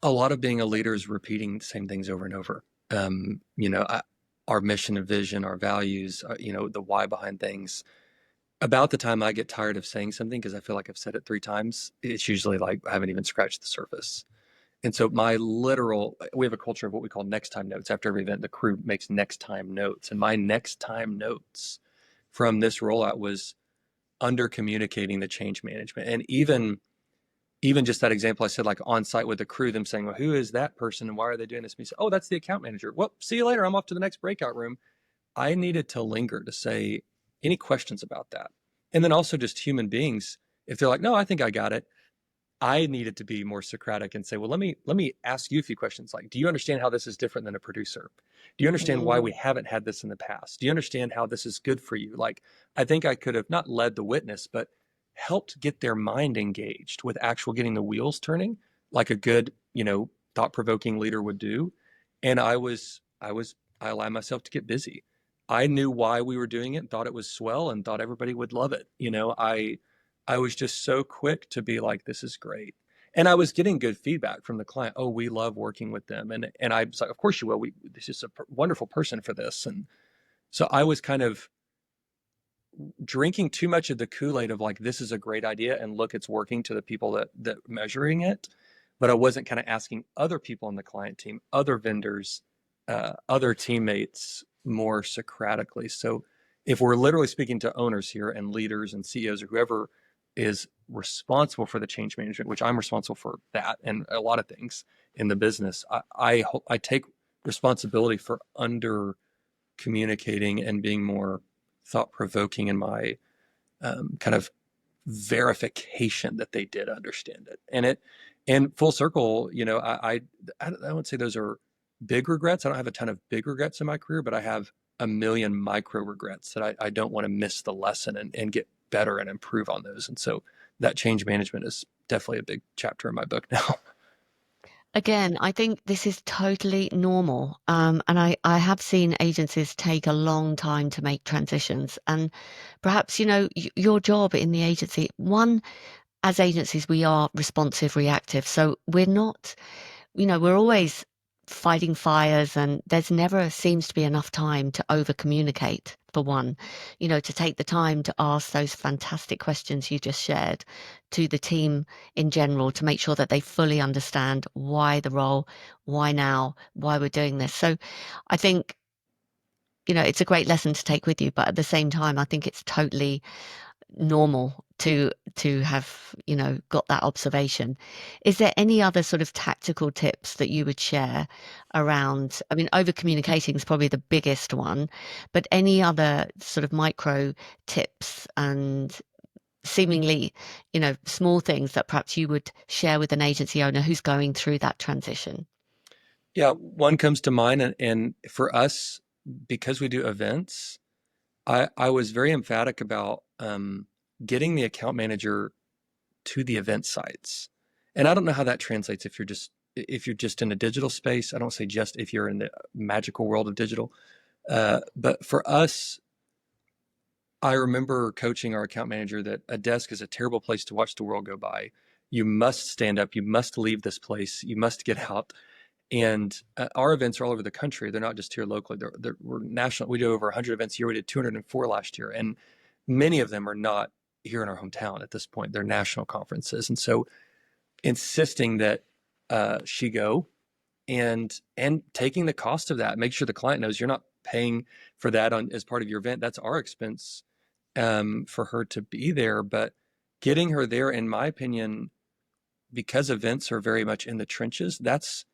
[SPEAKER 2] A lot of being a leader is repeating the same things over and over. You know, our mission and vision, our values, you know, the why behind things. About the time I get tired of saying something because I feel like I've said it 3 times, it's usually like I haven't even scratched the surface. And so we have a culture of what we call next time notes. After every event, the crew makes next time notes. And my next time notes from this rollout was under communicating the change management. And even just that example I said, like on site with the crew, them saying, well, who is that person and why are they doing this? And we said, oh, that's the account manager. Well, see you later. I'm off to the next breakout room. I needed to linger to say any questions about that. And then also just human beings, if they're like, no, I think I got it. I needed to be more Socratic and say, well, let me ask you a few questions. Like, do you understand how this is different than a producer? Do you understand why we haven't had this in the past? Do you understand how this is good for you? Like, I think I could have not led the witness, but helped get their mind engaged with actual getting the wheels turning, like a good, you know, thought-provoking leader would do. And I allowed myself to get busy. I knew why we were doing it, and thought it was swell, and thought everybody would love it. You know, I was just so quick to be like, this is great. And I was getting good feedback from the client. Oh, we love working with them. And I was like, of course you will. This is a wonderful person for this. And so I was kind of drinking too much of the Kool-Aid of like, this is a great idea and look, it's working to the people that measuring it. But I wasn't kind of asking other people on the client team, other vendors, other teammates more Socratically. So if we're literally speaking to owners here and leaders and CEOs or whoever is responsible for the change management, which I'm responsible for that and a lot of things in the business, I take responsibility for under communicating and being more thought provoking in my kind of verification that they did understand it. And full circle, I would say those are big regrets. I don't have a ton of big regrets in my career, but I have a million micro regrets that I don't want to miss the lesson and get better and improve on those. And so that change management is definitely a big chapter in my book now.
[SPEAKER 1] Again, I think this is totally normal. And I have seen agencies take a long time to make transitions. And perhaps, your job in the agency, one, as agencies, we are responsive, reactive. So we're not, we're always fighting fires, and there's never seems to be enough time to over communicate, for one, to take the time to ask those fantastic questions you just shared to the team in general to make sure that they fully understand why the role, why now, why we're doing this. So I think, it's a great lesson to take with you, but at the same time, I think it's totally normal to have got that observation. Is there any other sort of tactical tips that you would share around, I mean, over communicating is probably the biggest one, but any other sort of micro tips and seemingly small things that perhaps you would share with an agency owner who's going through that transition?
[SPEAKER 2] Yeah, one comes to mind, and for us, because we do events, I was very emphatic about getting the account manager to the event sites. And I don't know how that translates if you're just in a digital space. I don't say just if you're in the magical world of digital. But for us, I remember coaching our account manager that a desk is a terrible place to watch the world go by. You must stand up. You must leave this place. You must get out. And our events are all over the country. They're not just here locally. We're national. We do over 100 events a year. We did 204 last year. And many of them are not here in our hometown at this point. They're national conferences. And so insisting that she go and taking the cost of that, make sure the client knows you're not paying for that as part of your event. That's our expense for her to be there. But getting her there, in my opinion, because events are very much in the trenches, that's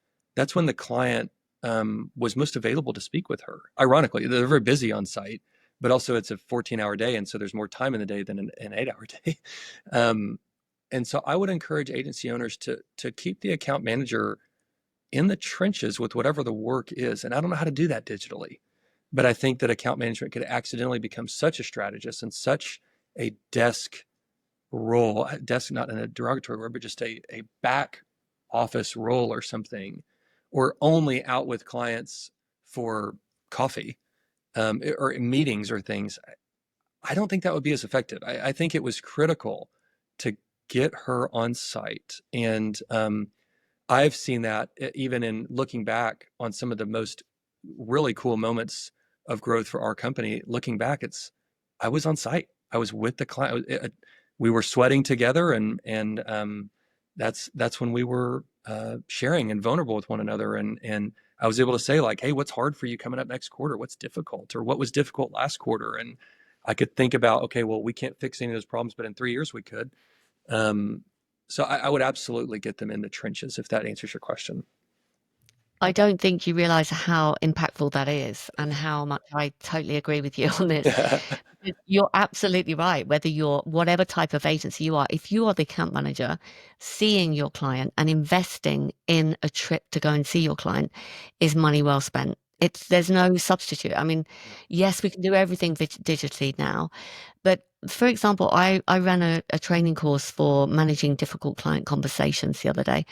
[SPEAKER 2] when the client was most available to speak with her. Ironically, they're very busy on site, but also it's a 14-hour day, and so there's more time in the day than an 8-hour day. And so I would encourage agency owners to keep the account manager in the trenches with whatever the work is. And I don't know how to do that digitally, but I think that account management could accidentally become such a strategist and such a desk role, desk not in a derogatory word, but just a back office role or something, or only out with clients for coffee or meetings or things. I don't think that would be as effective. I think it was critical to get her on site. And I've seen that even in looking back on some of the most really cool moments of growth for our company. Looking back, I was on site. I was with the client. We were sweating together, and that's when we were sharing and vulnerable with one another. And I was able to say like, hey, what's hard for you coming up next quarter? What's difficult, or what was difficult last quarter? And I could think about, okay, well, we can't fix any of those problems, but in 3 years we could. So I would absolutely get them in the trenches, if that answers your question.
[SPEAKER 1] I don't think you realize how impactful that is and how much I totally agree with you on this. You're absolutely right. Whether you're whatever type of agency you are, if you are the account manager, seeing your client and investing in a trip to go and see your client is money well spent. There's no substitute. I mean, yes, we can do everything digitally now, but for example, I ran a training course for managing difficult client conversations the other day.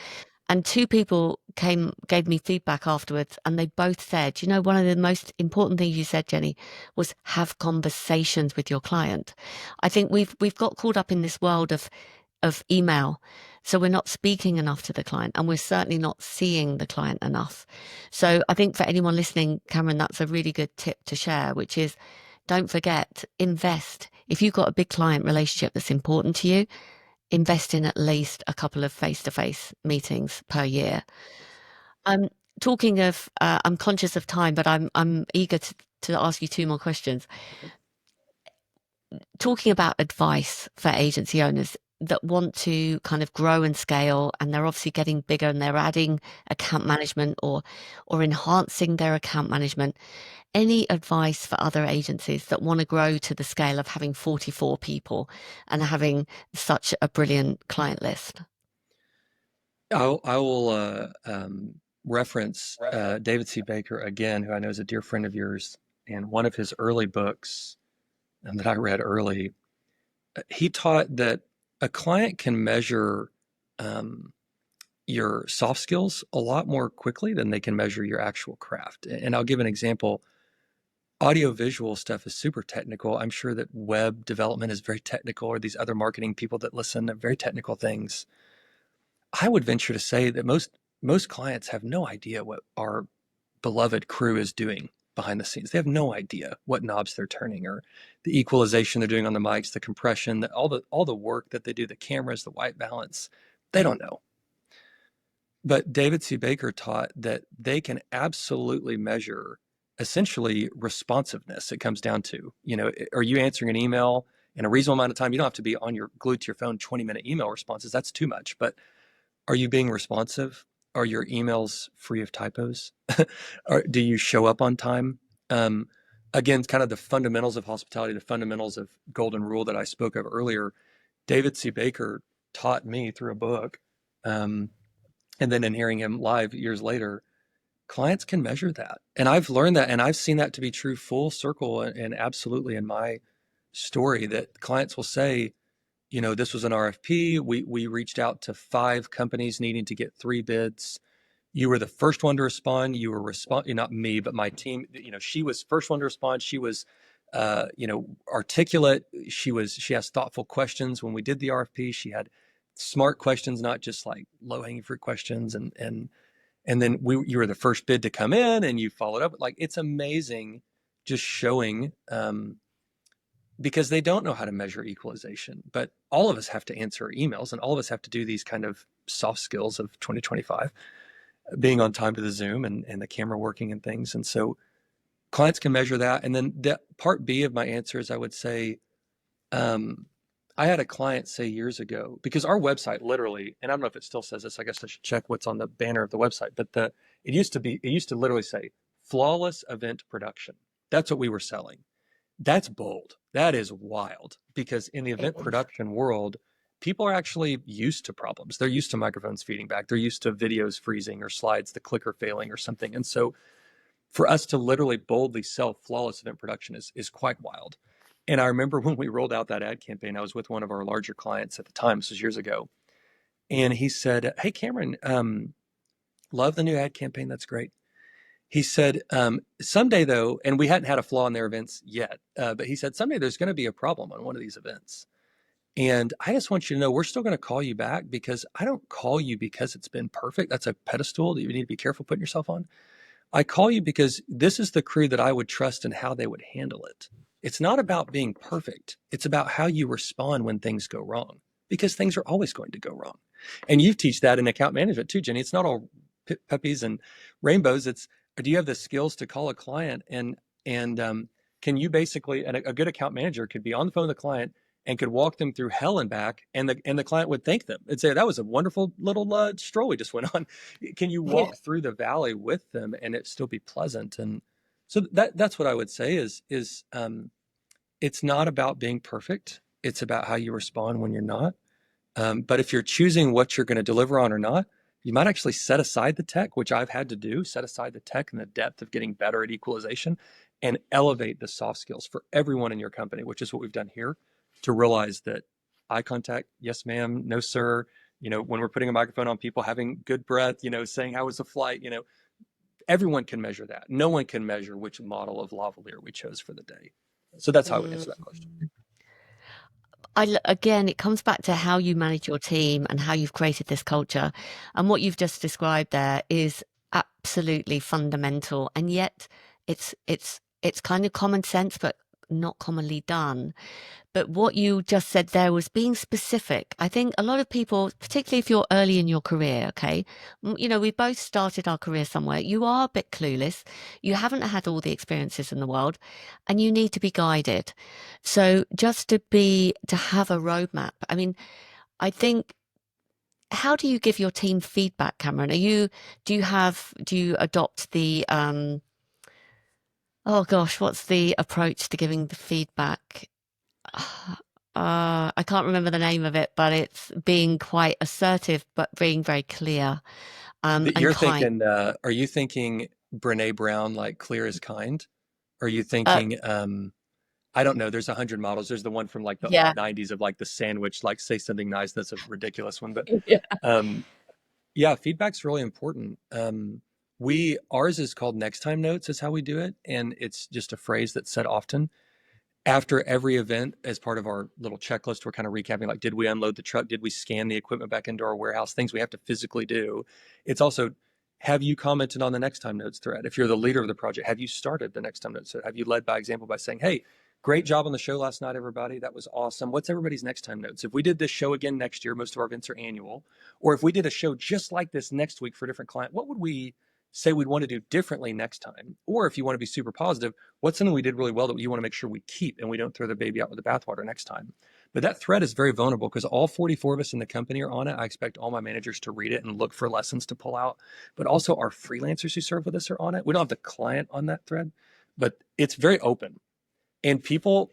[SPEAKER 1] And two people gave me feedback afterwards, and they both said, one of the most important things you said, Jenny, was have conversations with your client. I think we've got caught up in this world of email. So we're not speaking enough to the client, and we're certainly not seeing the client enough. So I think for anyone listening, Cameron, that's a really good tip to share, which is don't forget, invest if you've got a big client relationship that's important to you, invest in at least a couple of face-to-face meetings per year. Um, Talking of, I'm conscious of time, but I'm eager to ask you two more questions.
[SPEAKER 2] Okay.
[SPEAKER 1] Talking about advice for agency owners that want to kind of grow and scale, and they're obviously getting bigger and they're adding account management or enhancing their account management. Any advice for other agencies that want to grow to the scale of having 44 people and having such a brilliant client list?
[SPEAKER 2] I will reference David C. Baker again, who I know is a dear friend of yours. And one of his early books that I read early, he taught that a client can measure um, your soft skills a lot more quickly than they can measure your actual craft. And I'll give an example. Audio-visual stuff is super technical. I'm sure that web development is very technical, or these other marketing people that listen to very technical things. I would venture to say that most clients have no idea what our beloved crew is doing behind the scenes. They have no idea what knobs they're turning, or the equalization they're doing on the mics, the compression, all the work that they do, the cameras, the white balance. They don't know. But David C. Baker taught that they can absolutely measure essentially responsiveness. It comes down to, are you answering an email in a reasonable amount of time? You don't have to be glued to your phone 20-minute email responses. That's too much. But are you being responsive? Are your emails free of typos? Or do you show up on time? Again, kind of the fundamentals of hospitality, the fundamentals of golden rule that I spoke of earlier. David C. Baker taught me through a book. And then in hearing him live years later, clients can measure that. And I've learned that, and I've seen that to be true full circle and absolutely in my story, that clients will say, this was an RFP. We reached out to 5 companies needing to get 3 bids. You were the first one to respond. You were not me, but my team. She was first one to respond. She was, articulate. She asked thoughtful questions when we did the RFP. She had smart questions, not just like low hanging fruit questions. And then you were the first bid to come in, and you followed up. Like, it's amazing, just showing. Because they don't know how to measure equalization. But all of us have to answer emails, and all of us have to do these kind of soft skills of 2025, being on time to the Zoom and the camera working and things. And so clients can measure that. And then the part B of my answer is, I would say, I had a client say years ago, because our website literally, and I don't know if it still says this, I guess I should check what's on the banner of the website, but it used to literally say flawless event production. That's what we were selling. That's bold. That is wild, because in the event production world, people are actually used to problems. They're used to microphones feeding back. They're used to videos freezing or slides, the clicker failing or something. And so for us to literally boldly sell flawless event production is quite wild. And I remember when we rolled out that ad campaign, I was with one of our larger clients at the time, this was years ago. And he said, "Hey, Cameron, love the new ad campaign. That's great." He said, someday though, and we hadn't had a flaw in their events yet, but he said, someday there's going to be a problem on one of these events. And I just want you to know, we're still going to call you back, because I don't call you because it's been perfect. That's a pedestal that you need to be careful putting yourself on. I call you because this is the crew that I would trust and how they would handle it. It's not about being perfect. It's about how you respond when things go wrong, because things are always going to go wrong. And you teach that in account management too, Jenny. It's not all puppies and rainbows. It's, do you have the skills to call a client and can you basically, and a good account manager could be on the phone with the client and could walk them through hell and back, and the client would thank them and say, that was a wonderful little stroll we just went on. Can you walk through the valley with them and it still be pleasant? And so that's what I would say is it's not about being perfect. It's about how you respond when you're not. But if you're choosing what you're going to deliver on or not, you might actually set aside the tech, which I've had to do, set aside the tech and the depth of getting better at equalization, and elevate the soft skills for everyone in your company, which is what we've done here, to realize that eye contact, yes, ma'am, no, sir, when we're putting a microphone on people, having good breath, saying, how was the flight, everyone can measure that. No one can measure which model of lavalier we chose for the day. So that's how I would answer that question.
[SPEAKER 1] Again, it comes back to how you manage your team and how you've created this culture. And what you've just described there is absolutely fundamental. And yet it's kind of common sense, but not commonly done. But what you just said there was being specific. I think a lot of people, particularly if you're early in your career, okay, we both started our career somewhere. You are a bit clueless. You haven't had all the experiences in the world, and you need to be guided. So just to have a roadmap. I mean, I think, how do you give your team feedback, Cameron? Do you adopt the, oh gosh, what's the approach to giving the feedback? I can't remember the name of it, but it's being quite assertive, but being very clear, and
[SPEAKER 2] You're
[SPEAKER 1] kind.
[SPEAKER 2] thinking, are you thinking Brene Brown, like clear as kind? Are you
[SPEAKER 1] Uh,
[SPEAKER 2] thinking, I don't know, there's 100 models. There's the one from like the
[SPEAKER 1] yeah,
[SPEAKER 2] 90s of like the sandwich, like say something nice. That's a ridiculous one. But
[SPEAKER 1] yeah.
[SPEAKER 2] um, yeah, feedback's really important. Ours is called next time notes is how we do it. And it's just a phrase that's said often after every event as part of our little checklist. We're kind of recapping, like, did we unload the truck? Did we scan the equipment back into our warehouse? Things we have to physically do. It's also, have you commented on the next time notes thread? If you're the leader of the project, have you started the next time notes thread? Have you led by example by saying, hey, great job on the show last night, everybody. That was awesome. What's everybody's next time notes? If we did this show again next year, most of our events are annual, or if we did a show just like this next week for a different client, what would we say we'd want to do differently next time? Or if you want to be super positive, what's something we did really well that you want to make sure we keep and we don't throw the baby out with the bathwater next time? But that thread is very vulnerable because all 44 of us in the company are on it. I expect all my managers to read it and look for lessons to pull out. But also our freelancers who serve with us are on it. We don't have the client on that thread, but it's very open. And people,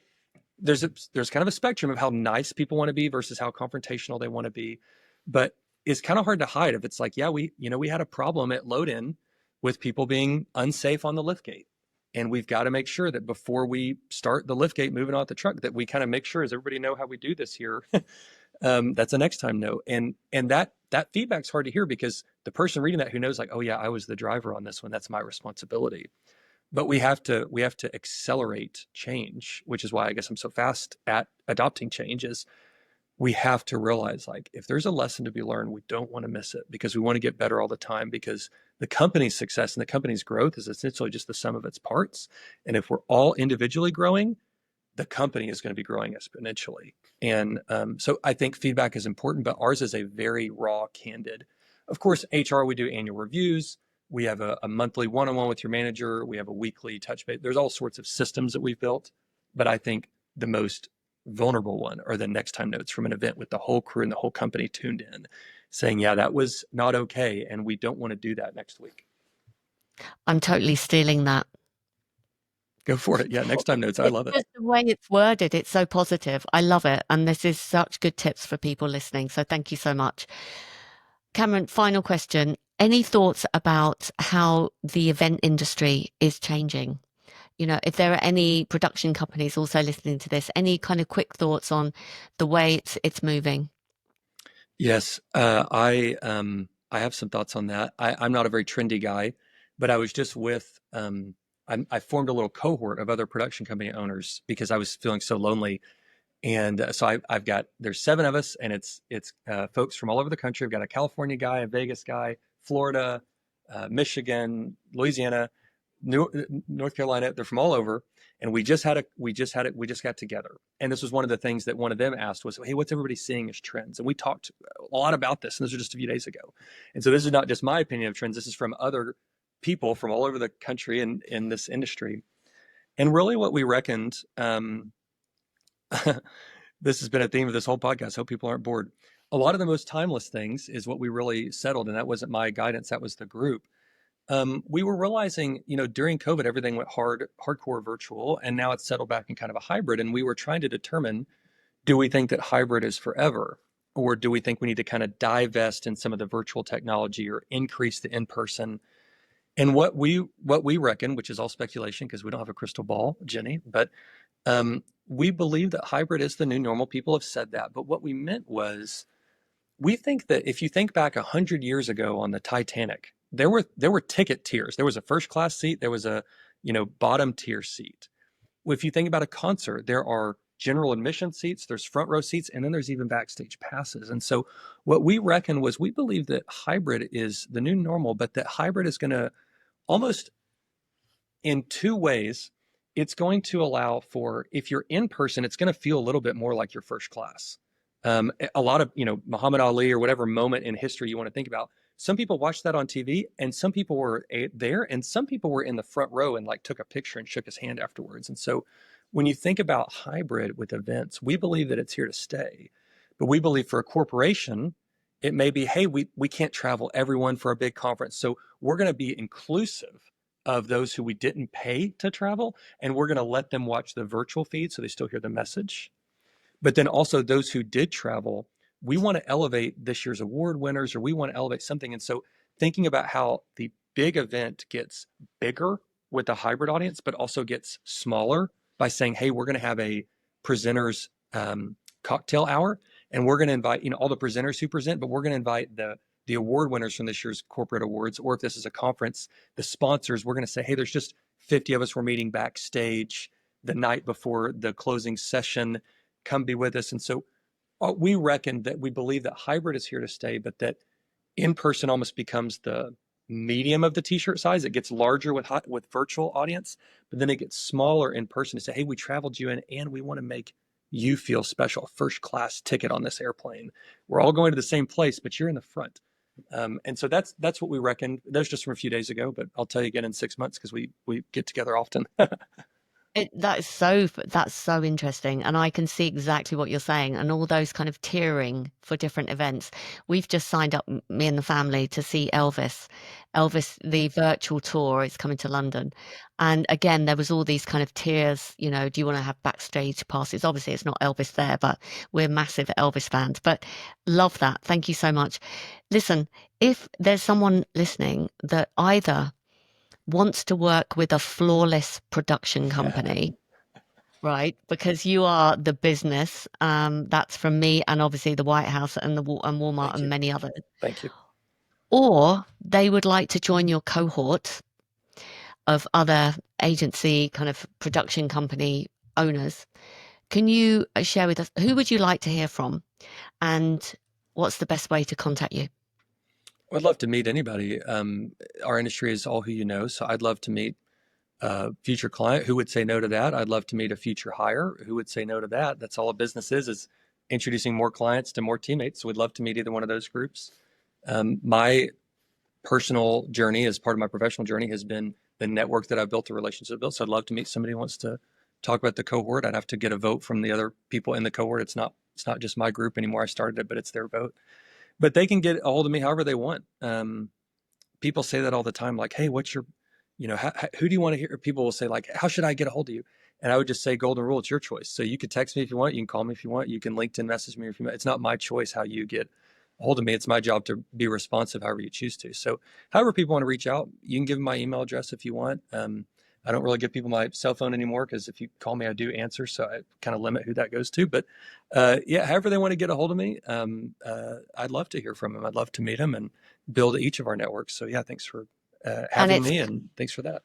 [SPEAKER 2] there's kind of a spectrum of how nice people want to be versus how confrontational they want to be. But it's kind of hard to hide if it's like, yeah, we had a problem at load in with people being unsafe on the lift gate. And we've got to make sure that before we start the lift gate moving out the truck, that we kind of make sure, does everybody know how we do this here? That's a next time note. And that feedback's hard to hear because the person reading that who knows, like, oh yeah, I was the driver on this one. That's my responsibility. But we have to accelerate change, which is why I guess I'm so fast at adopting changes. We have to realize, like, if there's a lesson to be learned, we don't want to miss it because we want to get better all the time, because the company's success and the company's growth is essentially just the sum of its parts. And if we're all individually growing, the company is going to be growing exponentially. And so I think feedback is important, but ours is a very raw, candid. Of course, HR, we do annual reviews. We have a monthly one-on-one with your manager. We have a weekly touch base. There's all sorts of systems that we've built. But I think the most vulnerable one are the next time notes from an event with the whole crew and the whole company tuned in saying, yeah, that was not okay. And we don't want to do that next week.
[SPEAKER 1] I'm totally stealing that.
[SPEAKER 2] Go for it. Yeah, next time notes. I
[SPEAKER 1] It's
[SPEAKER 2] love it.
[SPEAKER 1] just the way it's worded. It's so positive. I love it. And this is such good tips for people listening. So thank you so much. Cameron, final question. Any thoughts about how the event industry is changing? If there are any production companies also listening to this, any kind of quick thoughts on the way it's moving?
[SPEAKER 2] Yes, I have some thoughts on that. I'm not a very trendy guy, but I was just with I formed a little cohort of other production company owners because I was feeling so lonely, and so I've got there's 7 of us, and it's folks from all over the country. I've got a California guy, a Vegas guy, Florida, Michigan, Louisiana, North Carolina. They're from all over, and we just got together. And this was one of the things that one of them asked was, hey, what's everybody seeing as trends? And we talked a lot about this, and this was just a few days ago. And so this is not just my opinion of trends. This is from other people from all over the country and in this industry. And really what we reckoned, this has been a theme of this whole podcast. Hope people aren't bored. A lot of the most timeless things is what we really settled. And that wasn't my guidance. That was the group. We were realizing, during COVID, everything went hardcore virtual, and now it's settled back in kind of a hybrid. And we were trying to determine, do we think that hybrid is forever? Or do we think we need to kind of divest in some of the virtual technology or increase the in-person? And what we reckon, which is all speculation because we don't have a crystal ball, Jenny, but we believe that hybrid is the new normal. People have said that. But what we meant was, we think that if you think back 100 years ago on the Titanic, there were ticket tiers. There was a first class seat. There was a bottom tier seat. If you think about a concert, there are general admission seats, there's front row seats, and then there's even backstage passes. And so what we reckon was, we believe that hybrid is the new normal, but that hybrid is going to almost in 2 ways. it's going to allow for, if you're in person, it's going to feel a little bit more like your first class. A lot of, Muhammad Ali or whatever moment in history you want to think about. Some people watched that on TV, and some people were there, and some people were in the front row and like took a picture and shook his hand afterwards. And so when you think about hybrid with events, we believe that it's here to stay. But we believe for a corporation, it may be, hey, we can't travel everyone for a big conference. So we're going to be inclusive of those who we didn't pay to travel, and we're going to let them watch the virtual feed so they still hear the message. But then also those who did travel, we want to elevate this year's award winners, or we want to elevate something. And so thinking about how the big event gets bigger with the hybrid audience, but also gets smaller by saying, hey, we're going to have a presenters cocktail hour, and we're going to invite all the presenters who present, but we're going to invite the award winners from this year's corporate awards, or if this is a conference, the sponsors. We're going to say, hey, there's just 50 of us. We're meeting backstage the night before the closing session. Come be with us. And so we reckon that we believe that hybrid is here to stay, but that in-person almost becomes the medium of the t-shirt size. It gets larger with virtual audience, but then it gets smaller in person to say, hey, we traveled you in, and we want to make you feel special. First class ticket on this airplane. We're all going to the same place, but you're in the front. And so that's what we reckon. That's just from a few days ago, but I'll tell you again in 6 months because we get together often.
[SPEAKER 1] That's so interesting, and I can see exactly what you're saying, and all those kind of tiering for different events. We've just signed up, me and the family, to see Elvis, the virtual tour is coming to London, and again there was all these kind of tiers. Do you want to have backstage passes? Obviously it's not Elvis there, but we're massive Elvis fans. But love that. Thank you so much. Listen, if there's someone listening that either wants to work with a flawless production company, right? Because you are the business. That's from me, and obviously the White House and and Walmart
[SPEAKER 2] Thank
[SPEAKER 1] and
[SPEAKER 2] you.
[SPEAKER 1] many others.
[SPEAKER 2] Thank you.
[SPEAKER 1] Or they would like to join your cohort of other agency kind of production company owners. Can you share with us, who would you like to hear from, and what's the best way to contact you?
[SPEAKER 2] I'd love to meet anybody. Our industry is all who you know, so I'd love to meet a future client who would say no to that. I'd love to meet a future hire who would say no to that. That's all a business is introducing more clients to more teammates. So we'd love to meet either one of those groups. My personal journey, as part of my professional journey, has been the network that I've built, the relationships I've built. So I'd love to meet somebody who wants to talk about the cohort. I'd have to get a vote from the other people in the cohort. It's not just my group anymore. I started it, but it's their vote. But they can get a hold of me however they want. People say that all the time, like, hey, what's your, who do you want to hear? People will say, like, how should I get a hold of you? And I would just say, golden rule, it's your choice. So you could text me if you want. You can call me if you want. You can LinkedIn message me if you want. It's not my choice how you get a hold of me. It's my job to be responsive however you choose to. So however people want to reach out, you can give them my email address if you want. I don't really give people my cell phone anymore because if you call me, I do answer. So I kind of limit who that goes to. But yeah, however they want to get a hold of me, I'd love to hear from them. I'd love to meet them and build each of our networks. So yeah, thanks for
[SPEAKER 1] And
[SPEAKER 2] having
[SPEAKER 1] it's
[SPEAKER 2] me, and thanks for that.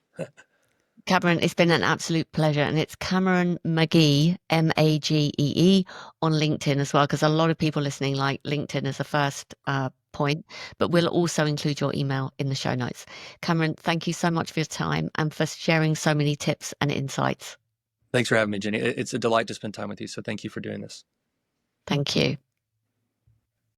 [SPEAKER 1] Cameron, it's been an absolute pleasure. And it's Cameron Magee, Magee, on LinkedIn as well, because a lot of people listening like LinkedIn as a first point, but we'll also include your email in the show notes. Cameron, thank you so much for your time and for sharing so many tips and insights.
[SPEAKER 2] Thanks for having me, Jenny. It's a delight to spend time with you. So thank you for doing this.
[SPEAKER 1] Thank you.